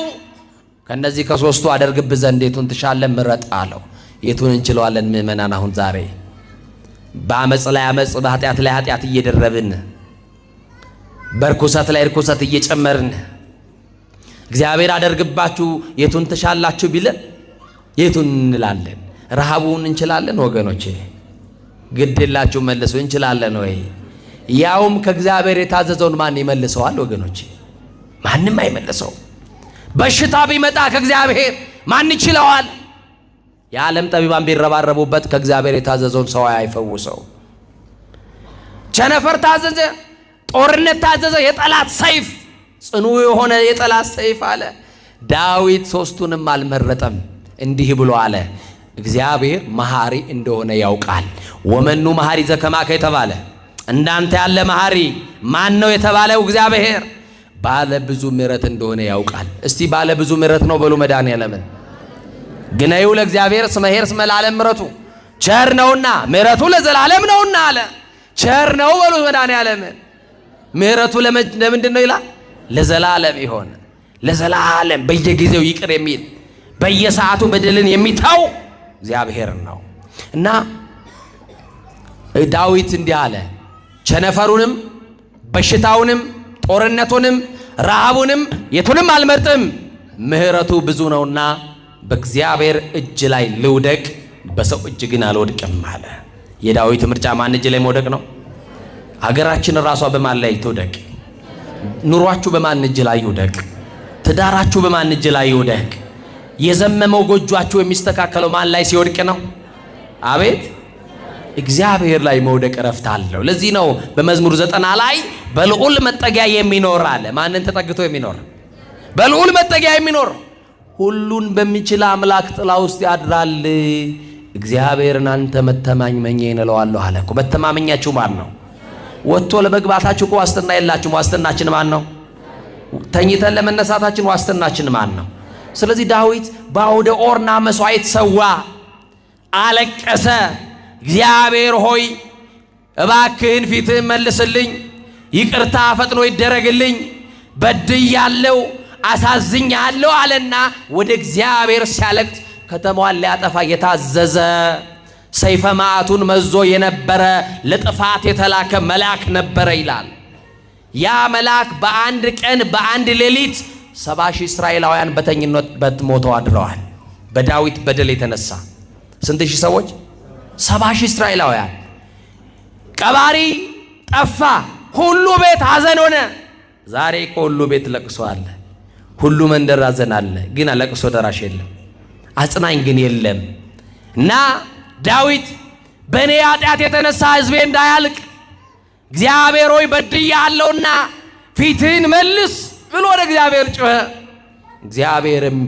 ከነዚህ ከ3ቱ አደርግብህ ዘንድ የቱን ትሻለህ? ምረጥ አለው። የቱን እንችለዋለን? ምእመናን አሁን ዛሬ በአመፅ ላይ አመፅ፣ በኃጢአት ላይ ኃጢአት እየደረብን፣ በርኩሰት ላይ ርኩሰት እየጨመርን እግዚአብሔር አደርግባችሁ የቱን ትሻላችሁ ቢለን የቱን እንላለን? ረሃቡን እንችላለን ወገኖቼ? ግድላችሁ መልሱ እንችላለን ወይ? ያውም ከእግዚአብሔር የታዘዘውን ማን ይመልሰዋል ወገኖቼ? ማንም አይመልሰው። በሽታ ቢመጣ ከእግዚአብሔር ማን ይችለዋል? የዓለም ጠቢባን ቢረባረቡበት ከእግዚአብሔር የታዘዘውን ሰው አይፈውሰው። ቸነፈር ታዘዘ፣ ጦርነት ታዘዘ፣ የጠላት ሰይፍ፣ ጽኑ የሆነ የጠላት ሰይፍ አለ። ዳዊት 3ቱንም አልመረጠም። እንዲህ ብሎ አለ፣ እግዚአብሔር መሐሪ እንደሆነ ያውቃል። ወመኑ መሐሪ ዘከማከ የተባለ እንዳንተ ያለ መሐሪ ማን ነው የተባለው? እግዚአብሔር ባለ ብዙ ምሕረት እንደሆነ ያውቃል። እስቲ ባለ ብዙ ምሕረት ነው በሉ መድኃኔዓለምን። ግነዩ ለእግዚአብሔር እስመ ኄር እስመ ለዓለም ምሕረቱ ቸር ነውና ምሕረቱ ለዘላለም ነውና አለ። ቸር ነው በሉ መድኃኔዓለምን። ምሕረቱ ለምንድን ነው ይላል? ለዘላለም ይሆን። ለዘላለም በየጊዜው ይቅር የሚል በየሰዓቱ በደልን የሚተው እግዚአብሔር ነው። እና ዳዊት እንዲህ አለ፣ ቸነፈሩንም በሽታውንም ጦርነቱንም ረሃቡንም የቱንም አልመርጥም፣ ምሕረቱ ብዙ ነውና በእግዚአብሔር እጅ ላይ ልውደቅ፣ በሰው እጅ ግን አልወድቅም አለ። የዳዊት ምርጫ ማን እጅ ላይ መውደቅ ነው? ሀገራችን ራሷ በማን ላይ ትውደቅ? ኑሯችሁ በማን እጅ ላይ ይውደቅ? ትዳራችሁ በማን እጅ ላይ ይውደቅ? የዘመመው ጎጇችሁ የሚስተካከለው ማን ላይ ሲወድቅ ነው? አቤት እግዚአብሔር ላይ መውደቅ ረፍት አለው። ለዚህ ነው በመዝሙር 90 ላይ በልዑል መጠጊያ የሚኖር አለ። ማንን ተጠግቶ የሚኖር? በልዑል መጠጊያ የሚኖር ሁሉን በሚችል አምላክ ጥላ ውስጥ ያድራል። እግዚአብሔርን አንተ መተማመኛዬ እለዋለሁ አለ እኮ። መተማመኛችሁ ማን ነው? ወጥቶ ለመግባታችሁ እኮ ዋስትና የላችሁም። ዋስትናችን ማን ነው? ተኝተን ለመነሳታችን ዋስትናችን ማን ነው? ስለዚህ ዳዊት በአውደ ኦርና መስዋዕት ሰዋ፣ አለቀሰ። እግዚአብሔር ሆይ እባክህን ፊትህን መልስልኝ፣ ይቅርታ ፈጥኖ ይደረግልኝ፣ በድያለሁ፣ አሳዝኛለሁ አለና ወደ እግዚአብሔር ሲያለቅስ ከተማዋን ሊያጠፋ የታዘዘ ሰይፈ መዓቱን መዞ የነበረ ለጥፋት የተላከ መልአክ ነበረ ይላል። ያ መልአክ በአንድ ቀን በአንድ ሌሊት 70,000 እስራኤላውያን በተኝነት ሞተው አድረዋል። በዳዊት በደል የተነሳ ስንት ሺህ ሰዎች? 70,000 እስራኤላውያን። ቀባሪ ጠፋ። ሁሉ ቤት ሐዘን ሆነ። ዛሬ እኮ ሁሉ ቤት ለቅሶ አለ። ሁሉ መንደር ሐዘን አለ፣ ግን ለቅሶ ደራሽ የለም፣ አጽናኝ ግን የለም። እና ዳዊት በእኔ ኃጢአት የተነሳ ሕዝቤ እንዳያልቅ እግዚአብሔር ሆይ በድያለሁና ፊትህን መልስ ብሎ ወደ እግዚአብሔር ጮኸ። እግዚአብሔርም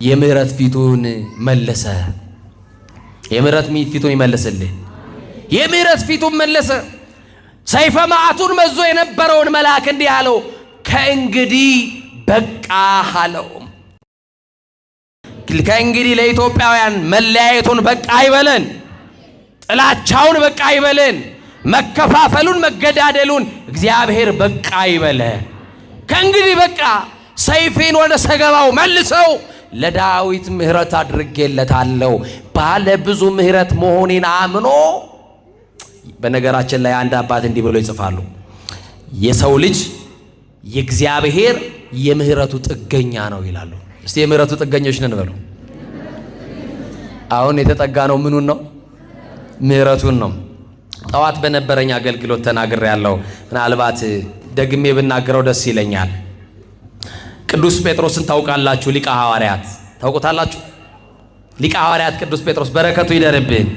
የምሕረት ፊቱን መለሰ። የምሕረት ፊቱን ይመልስልህ። የምሕረት ፊቱን መለሰ። ሰይፈ መዓቱን መዞ የነበረውን መልአክ እንዲህ አለው፣ ከእንግዲህ በቃ አለው። ከእንግዲህ ለኢትዮጵያውያን መለያየቱን በቃ አይበለን፣ ጥላቻውን በቃ አይበለን፣ መከፋፈሉን መገዳደሉን እግዚአብሔር በቃ አይበለን። ከእንግዲህ በቃ ሰይፌን ወደ ሰገባው መልሰው፣ ለዳዊት ምሕረት አድርጌለታለሁ ባለ ብዙ ምሕረት መሆኔን አምኖ። በነገራችን ላይ አንድ አባት እንዲህ ብሎ ይጽፋሉ፣ የሰው ልጅ የእግዚአብሔር የምሕረቱ ጥገኛ ነው ይላሉ። እስቲ የምሕረቱ ጥገኞች ነን በሉ። አሁን የተጠጋ ነው ምኑን ነው? ምሕረቱን ነው። ጠዋት በነበረኝ አገልግሎት ተናግሬ ያለው ምናልባት ደግሜ ብናገረው ደስ ይለኛል። ቅዱስ ጴጥሮስን ታውቃላችሁ? ሊቀ ሐዋርያት ታውቁታላችሁ? ሊቀ ሐዋርያት ቅዱስ ጴጥሮስ በረከቱ ይደርብን።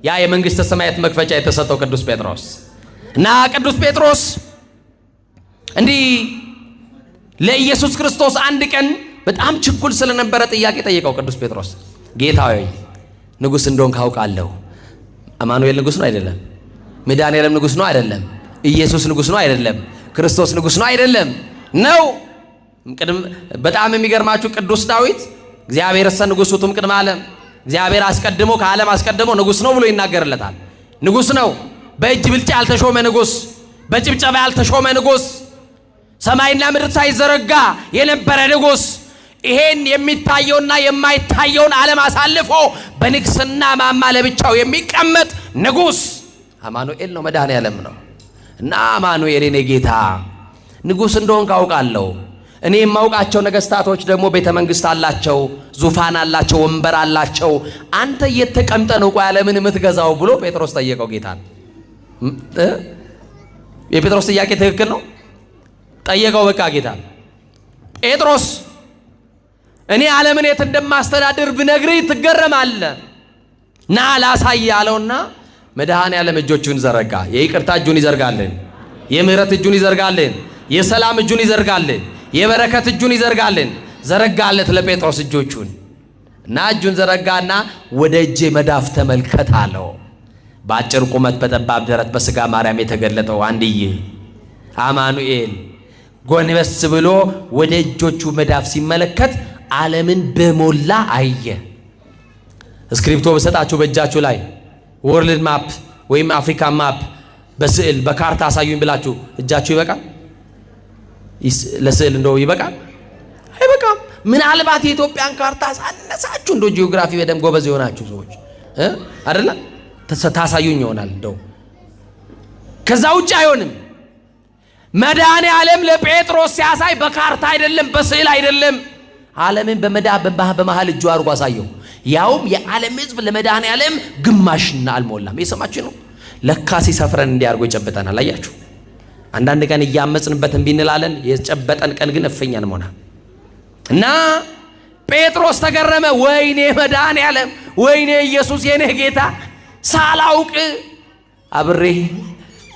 ያ የመንግሥተ ሰማያት መክፈቻ የተሰጠው ቅዱስ ጴጥሮስ እና ቅዱስ ጴጥሮስ እንዲህ ለኢየሱስ ክርስቶስ አንድ ቀን በጣም ችኩል ስለነበረ ጥያቄ ጠየቀው። ቅዱስ ጴጥሮስ ጌታ ሆይ ንጉሥ እንደሆንክ አውቃለሁ። አማኑኤል ንጉሥ ነው አይደለም? መድኃኔዓለም ንጉሥ ነው አይደለም? ኢየሱስ ንጉሥ ነው አይደለም? ክርስቶስ ንጉሥ ነው አይደለም? ነው። በጣም የሚገርማችሁ ቅዱስ ዳዊት እግዚአብሔር ንጉሡቱም ቅድመ ዓለም እግዚአብሔር አስቀድሞ ከዓለም አስቀድሞ ንጉሥ ነው ብሎ ይናገርለታል። ንጉሥ ነው። በእጅ ብልጫ ያልተሾመ ንጉሥ፣ በጭብጨባ ያልተሾመ ንጉሥ፣ ሰማይና ምድር ሳይዘረጋ የነበረ ንጉሥ፣ ይሄን የሚታየውና የማይታየውን ዓለም አሳልፎ በንግስና ማማ ለብቻው የሚቀመጥ ንጉሥ አማኑኤል ነው፣ መድኃኔዓለም ነው። እና አማኑኤል የኔ ጌታ ንጉሥ እንደሆን ካውቃለሁ። እኔ የማውቃቸው ነገስታቶች ደግሞ ቤተ መንግስት አላቸው፣ ዙፋን አላቸው፣ ወንበር አላቸው። አንተ እየተቀምጠ ነው ቆይ ዓለምን የምትገዛው ብሎ ጴጥሮስ ጠየቀው ጌታን። የጴጥሮስ ጥያቄ ትክክል ነው። ጠየቀው በቃ ጌታን። ጴጥሮስ እኔ ዓለምን የት እንደማስተዳድር ብነግርህ ትገረማለህ፣ ና ላሳይ አለውና መድኃኔዓለም እጆቹን ዘረጋ። የይቅርታ እጁን ይዘርጋልን፣ የምህረት እጁን ይዘርጋልን፣ የሰላም እጁን ይዘርጋልን፣ የበረከት እጁን ይዘርጋልን። ዘረጋለት ለጴጥሮስ እጆቹን እና እጁን ዘረጋና ወደ እጄ መዳፍ ተመልከት አለው። በአጭር ቁመት በጠባብ ደረት በሥጋ ማርያም የተገለጠው አንድዬ አማኑኤል ጎንበስ ብሎ ወደ እጆቹ መዳፍ ሲመለከት ዓለምን በሞላ አየ። እስክሪፕቶ በሰጣችሁ በእጃችሁ ላይ ወርልድ ማፕ ወይም አፍሪካ ማፕ በስዕል በካርታ አሳዩኝ ብላችሁ እጃችሁ ይበቃል? ለስዕል እንደው ይበቃል? አይበቃም። ምናልባት የኢትዮጵያን ካርታ ሳነሳችሁ እንደው ጂኦግራፊ በደንብ ጎበዝ የሆናችሁ ሰዎች አይደለ ታሳዩኝ ይሆናል እንደው። ከዛ ውጭ አይሆንም። መድኃኔዓለም ለጴጥሮስ ሲያሳይ በካርታ አይደለም፣ በስዕል አይደለም፣ ዓለምን በመሃል እጁ አድርጎ አሳየው። ያውም የዓለም ሕዝብ ለመድኃኔዓለም ግማሽና አልሞላም። የሰማችሁ ነው። ለካ ሲሰፍረን እንዲያርጎ ይጨብጠናል። አያችሁ፣ አንዳንድ ቀን እያመጽንበት እምቢ እንላለን። የጨበጠን ቀን ግን እፍኛን ሆና እና ጴጥሮስ ተገረመ። ወይኔ መድኃኔዓለም፣ ወይኔ ኢየሱስ የኔ ጌታ፣ ሳላውቅ አብሬ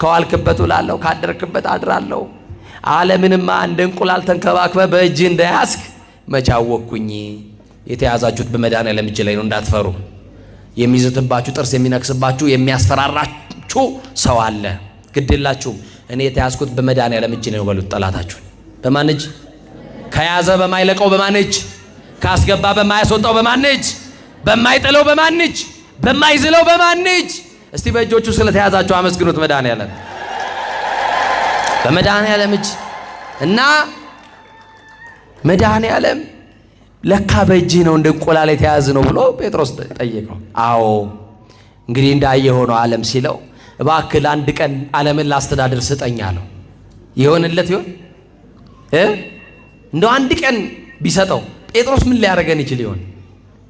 ከዋልክበት ውላለሁ፣ ካደርክበት አድራለሁ። ዓለምንማ እንደ እንቁላል ተንከባክበ በእጅ እንደያዝክ መቻወቅኩኝ። የተያዛችሁት በመድኃኔዓለም እጅ ላይ ነው፣ እንዳትፈሩ። የሚዝትባችሁ ጥርስ የሚነክስባችሁ የሚያስፈራራችሁ ሰው አለ። ግድላችሁም እኔ የተያዝኩት በመድኃኔዓለም እጅ ነው በሉት። ጠላታችሁን በማን እጅ? ከያዘ በማይለቀው በማን እጅ? ካስገባ በማያስወጣው በማን እጅ? በማይጥለው በማን እጅ? በማይዝለው በማን እጅ? እስቲ በእጆቹ ስለተያዛችሁ አመስግኑት መድኃኔዓለም። በመድኃኔዓለም እጅ እና መድኃኔዓለም ለካ በእጅህ ነው እንደ እንቁላል የተያዘ ነው ብሎ ጴጥሮስ ጠየቀው። አዎ እንግዲህ እንዳየ ሆነው ዓለም ሲለው እባክህ ለአንድ ቀን ዓለምን ላስተዳድር ስጠኝ አለው። ይሆንለት ይሆን? እንደው አንድ ቀን ቢሰጠው ጴጥሮስ ምን ሊያደርገን ይችል ይሆን?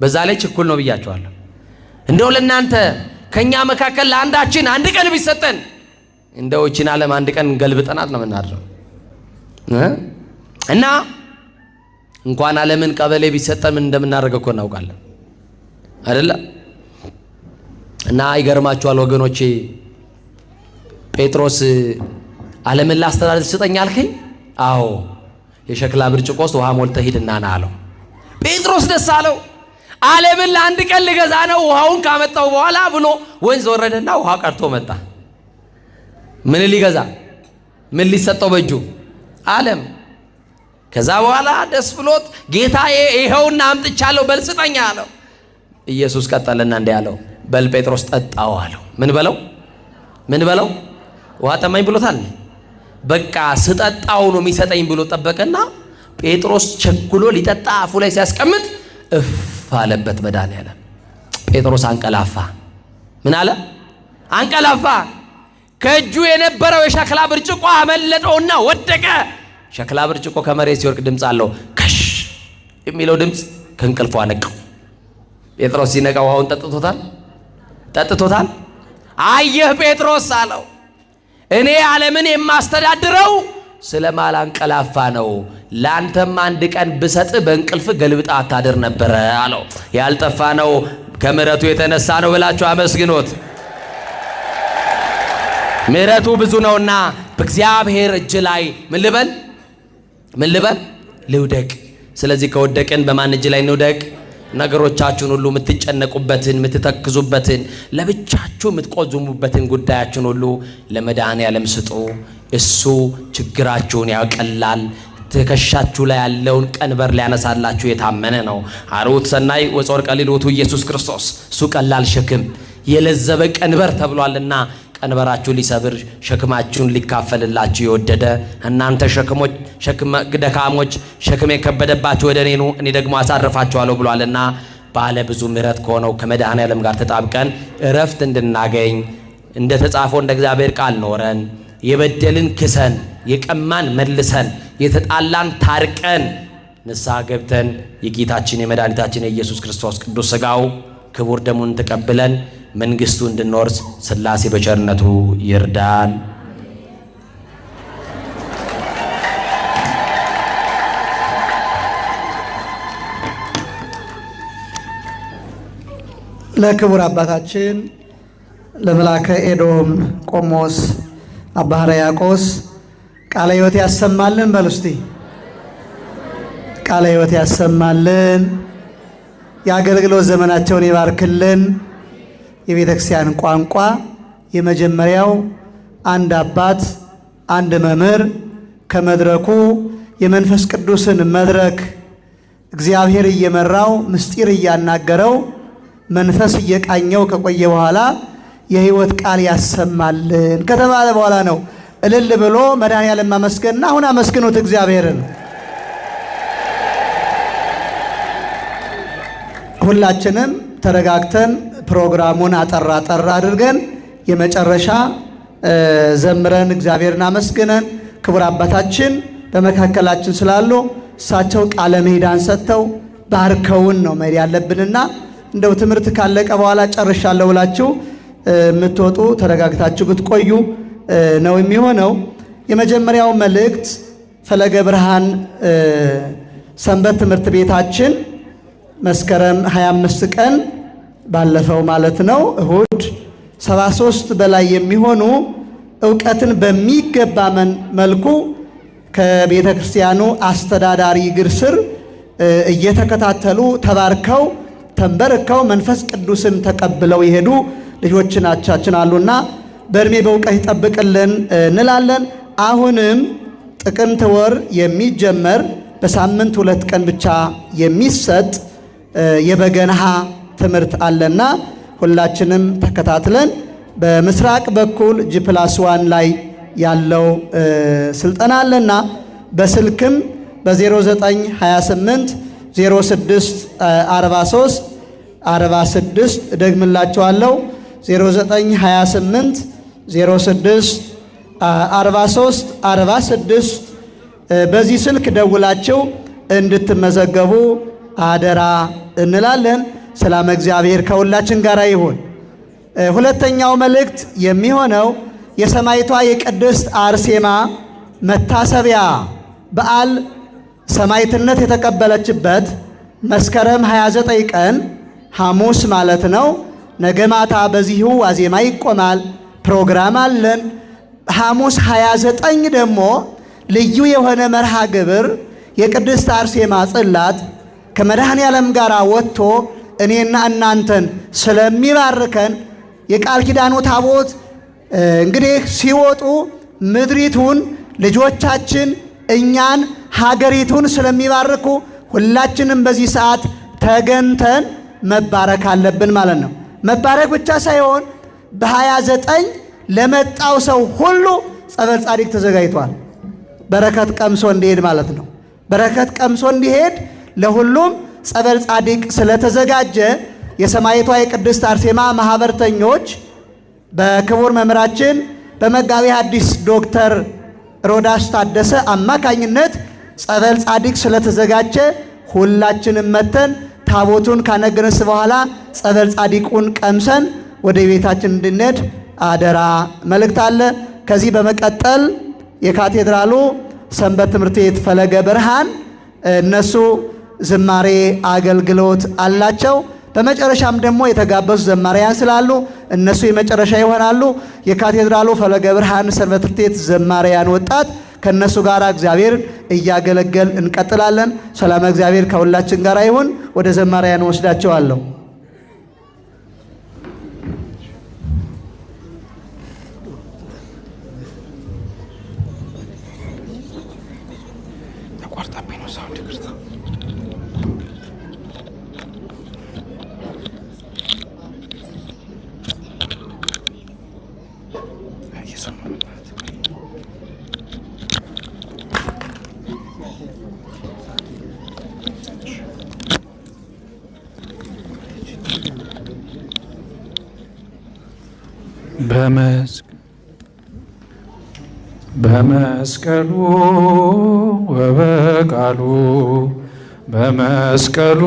በዛ ላይ ችኩል ነው ብያቸዋለሁ። እንደው ለእናንተ ከኛ መካከል ለአንዳችን አንድ ቀን ቢሰጠን እንደው እቺን ዓለም አንድ ቀን ገልብጠናት ነው የምናድረው እና እንኳን ዓለምን ቀበሌ ቢሰጠን ምን እንደምናደርገው እኮ እናውቃለን አይደለ? እና ይገርማችኋል ወገኖቼ፣ ጴጥሮስ ዓለምን ላስተዳድር ስጠኝ አልከኝ? አዎ፣ የሸክላ ብርጭቆ ውስጥ ውሃ ሞልተህ ሂድና ና አለው። ጴጥሮስ ደስ አለው። ዓለምን ለአንድ ቀን ልገዛ ነው ውሃውን ካመጣው በኋላ ብሎ ወንዝ ወረደና ውሃ ቀርቶ መጣ። ምን ሊገዛ? ምን ሊሰጠው በእጁ? ዓለም። ከዛ በኋላ ደስ ብሎት ጌታዬ ይኸውና አምጥቻለሁ በል ስጠኝ አለው። ኢየሱስ ቀጠለና እንዲህ አለው፣ በል ጴጥሮስ ጠጣው አለው። ምን በለው? ምን በለው? ውሃ ጠማኝ ብሎታል። በቃ ስጠጣው ነው የሚሰጠኝ ብሎ ጠበቀና ጴጥሮስ ቸኩሎ ሊጠጣ አፉ ላይ ሲያስቀምጥ እፍ አለበት መድኃኔዓለም። ጴጥሮስ አንቀላፋ። ምን አለ? አንቀላፋ። ከእጁ የነበረው የሸክላ ብርጭቆ አመለጠውና ወደቀ። ሸክላ ብርጭቆ ከመሬት ሲወርቅ ድምፅ አለው። ከሽ የሚለው ድምፅ ከእንቅልፉ አነቃው። ጴጥሮስ ሲነቃ ውሃውን ጠጥቶታል? ጠጥቶታል? አየህ ጴጥሮስ አለው፣ እኔ ዓለምን የማስተዳድረው ስለማላንቀላፋ ነው። ላንተም አንድ ቀን ብሰጥ በእንቅልፍ ገልብጣ አታድር ነበረ አለው። ያልጠፋ ነው ከምሕረቱ የተነሳ ነው ብላችሁ አመስግኖት። ምሕረቱ ብዙ ነውና በእግዚአብሔር እጅ ላይ ምን ልበል? ምን ልበል? ልውደቅ። ስለዚህ ከወደቅን በማን እጅ ላይ እንውደቅ? ነገሮቻችሁን ሁሉ የምትጨነቁበትን፣ የምትተክዙበትን፣ ለብቻችሁ የምትቆዝሙበትን ጉዳያችሁን ሁሉ ለመድኃኔዓለም ስጡ። እሱ ችግራችሁን ያቀላል፣ ትከሻችሁ ላይ ያለውን ቀንበር ሊያነሳላችሁ የታመነ ነው። አርዑት ሰናይ ወጾር ቀሊል ውእቱ ኢየሱስ ክርስቶስ። እሱ ቀላል ሸክም የለዘበ ቀንበር ተብሏልና ቀንበራችሁን ሊሰብር ሸክማችሁን ሊካፈልላችሁ የወደደ እናንተ ደካሞች ሸክም የከበደባችሁ ወደ እኔ ኑ እኔ ደግሞ አሳርፋችኋለሁ ብሏልና ባለ ብዙ ምሕረት ከሆነው ከመድኃኔዓለም ጋር ተጣብቀን እረፍት እንድናገኝ እንደ ተጻፈው እንደ እግዚአብሔር ቃል ኖረን የበደልን ክሰን የቀማን መልሰን የተጣላን ታርቀን ንስሐ ገብተን የጌታችን የመድኃኒታችን የኢየሱስ ክርስቶስ ቅዱስ ሥጋው ክቡር ደሙን ተቀብለን መንግስቱ እንድንወርስ ሥላሴ በቸርነቱ ይርዳን። ለክቡር አባታችን ለመላከ ኤዶም ቆሞስ አባ ሕርያቆስ ቃለ ሕይወት ያሰማልን። በሉ እስቲ ቃለ ሕይወት ያሰማልን። የአገልግሎት ዘመናቸውን ይባርክልን። የቤተ ክርስቲያን ቋንቋ የመጀመሪያው አንድ አባት አንድ መምህር ከመድረኩ የመንፈስ ቅዱስን መድረክ እግዚአብሔር እየመራው ምስጢር እያናገረው መንፈስ እየቃኘው ከቆየ በኋላ የሕይወት ቃል ያሰማልን ከተባለ በኋላ ነው እልል ብሎ መድኃኔዓለም ማመስገንና አሁን አመስግኑት እግዚአብሔርን። ሁላችንም ተረጋግተን ፕሮግራሙን አጠር አድርገን የመጨረሻ ዘምረን እግዚአብሔርን አመስግነን ክቡር አባታችን በመካከላችን ስላሉ እሳቸው ቃለ ምዕዳን ሰጥተው ባርከውን ነው መሄድ ያለብንና እንደው ትምህርት ካለቀ በኋላ ጨርሻለሁ ብላችሁ የምትወጡ ተረጋግታችሁ ብትቆዩ ነው የሚሆነው። የመጀመሪያው መልእክት ፈለገ ብርሃን ሰንበት ትምህርት ቤታችን መስከረም 25 ቀን ባለፈው ማለት ነው እሁድ 73 በላይ የሚሆኑ ዕውቀትን በሚገባ መልኩ ከቤተ ክርስቲያኑ አስተዳዳሪ እግር ስር እየተከታተሉ ተባርከው ተንበርከው መንፈስ ቅዱስን ተቀብለው የሄዱ ልጆቻችን አሉና በእድሜ በእውቀት ይጠብቅልን እንላለን። አሁንም ጥቅምት ወር የሚጀመር በሳምንት 2 ቀን ብቻ የሚሰጥ የበገና ትምህርት አለና ሁላችንም ተከታትለን በምስራቅ በኩል G+1 ላይ ያለው ስልጠና አለና በስልክም በ0928 06 43 46 ደግምላችኋለሁ 0928 06 43 46 በዚህ ስልክ ደውላችሁ እንድትመዘገቡ አደራ እንላለን። ሰላም እግዚአብሔር ከሁላችን ጋር ይሁን። ሁለተኛው መልእክት የሚሆነው የሰማዕቷ የቅድስት አርሴማ መታሰቢያ በዓል ሰማዕትነት የተቀበለችበት መስከረም 29 ቀን ሐሙስ ማለት ነው። ነገ ማታ በዚሁ ዋዜማ ይቆማል። ፕሮግራም አለን። ሐሙስ 29 ደግሞ ልዩ የሆነ መርሃ ግብር የቅድስት አርሴማ ጽላት ከመድኃኔዓለም ጋር ወጥቶ እኔና እናንተን ስለሚባርከን የቃል ኪዳኑ ታቦት እንግዲህ ሲወጡ ምድሪቱን ልጆቻችን እኛን ሀገሪቱን ስለሚባርኩ ሁላችንም በዚህ ሰዓት ተገንተን መባረክ አለብን ማለት ነው። መባረክ ብቻ ሳይሆን በ29 ለመጣው ሰው ሁሉ ጸበል ጻዲቅ ተዘጋጅቷል። በረከት ቀምሶ እንዲሄድ ማለት ነው። በረከት ቀምሶ እንዲሄድ ለሁሉም ጸበል ጻዲቅ ስለተዘጋጀ የሰማዕቷ የቅድስት አርሴማ ማህበርተኞች በክቡር መምህራችን በመጋቤ ሐዲስ ዶክተር ሮዳስ ታደሰ አማካኝነት ጸበል ጻዲቅ ስለተዘጋጀ ሁላችንም መተን ታቦቱን ካነገነስ በኋላ ጸበል ጻዲቁን ቀምሰን ወደ ቤታችን እንድንሄድ አደራ መልእክት አለ። ከዚህ በመቀጠል የካቴድራሉ ሰንበት ትምህርት ቤት ፈለገ ብርሃን እነሱ ዝማሬ አገልግሎት አላቸው። በመጨረሻም ደግሞ የተጋበዙ ዘማሪያን ስላሉ እነሱ የመጨረሻ ይሆናሉ። የካቴድራሉ ፈለገ ብርሃን ሰንበት ትምህርት ቤት ዘማሪያን ወጣት ከነሱ ጋር እግዚአብሔር እያገለገል እንቀጥላለን። ሰላም እግዚአብሔር ከሁላችን ጋር ይሁን። ወደ ዘማሪያን ወስዳቸዋለሁ። ተቋርጣብኝ ነው ሳውንድ ይቅርታ። በመስቀሉ ወበቃሉ በመስቀሉ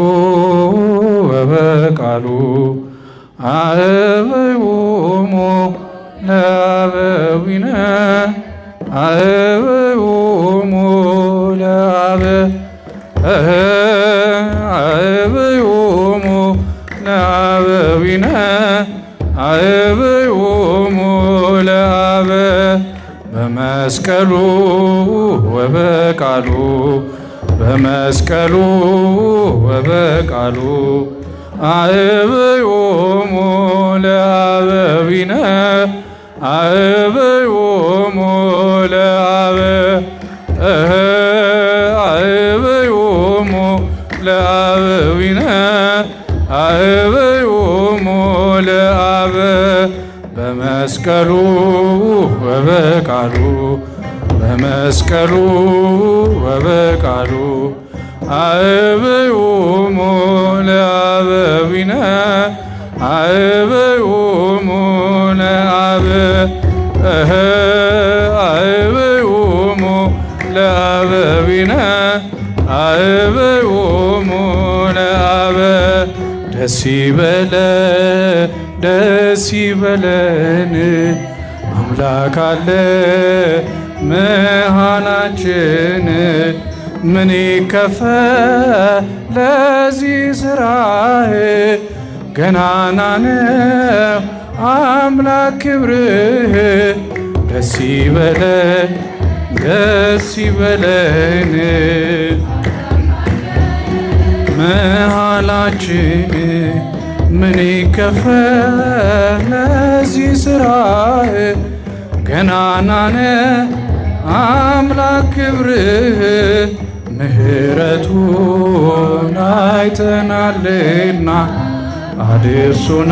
ወበቃሉ አበዮሙ ለአበዊነ አበዮሙ ለአበ አበዮሙ ለአበዊነ አበዮሙ ለአበ በመስቀሉ ወበቃሉ በመስቀሉ ወበቃሉ አበዮሙ ለአበዊነ አበዮሙ ለአበ አበዮሙ ለአበዊነ አበዮሙ ለአበ በመስቀሉ ወበቃሉ በመስቀሉ ወበቃሉ አበዮሙ ለአበዊነ አበዮሙ ለአበ አበዮሙ ለአበዊነ አበዮሙ ለአበ ደስ ይበለን ደስ ይበለን አምላክ አለ መሃላችን ምን ይከፈል ለዚህ ሥራህ ገናና ነው አምላክ ክብርህ ደስ ይበለን ደስ ይበለን መሃላችን ምን ይከፈል ለዚህ ሥራህ ገናና ነው አምላክ ክብርህ ምሕረቱን አይተናልና አድርሶና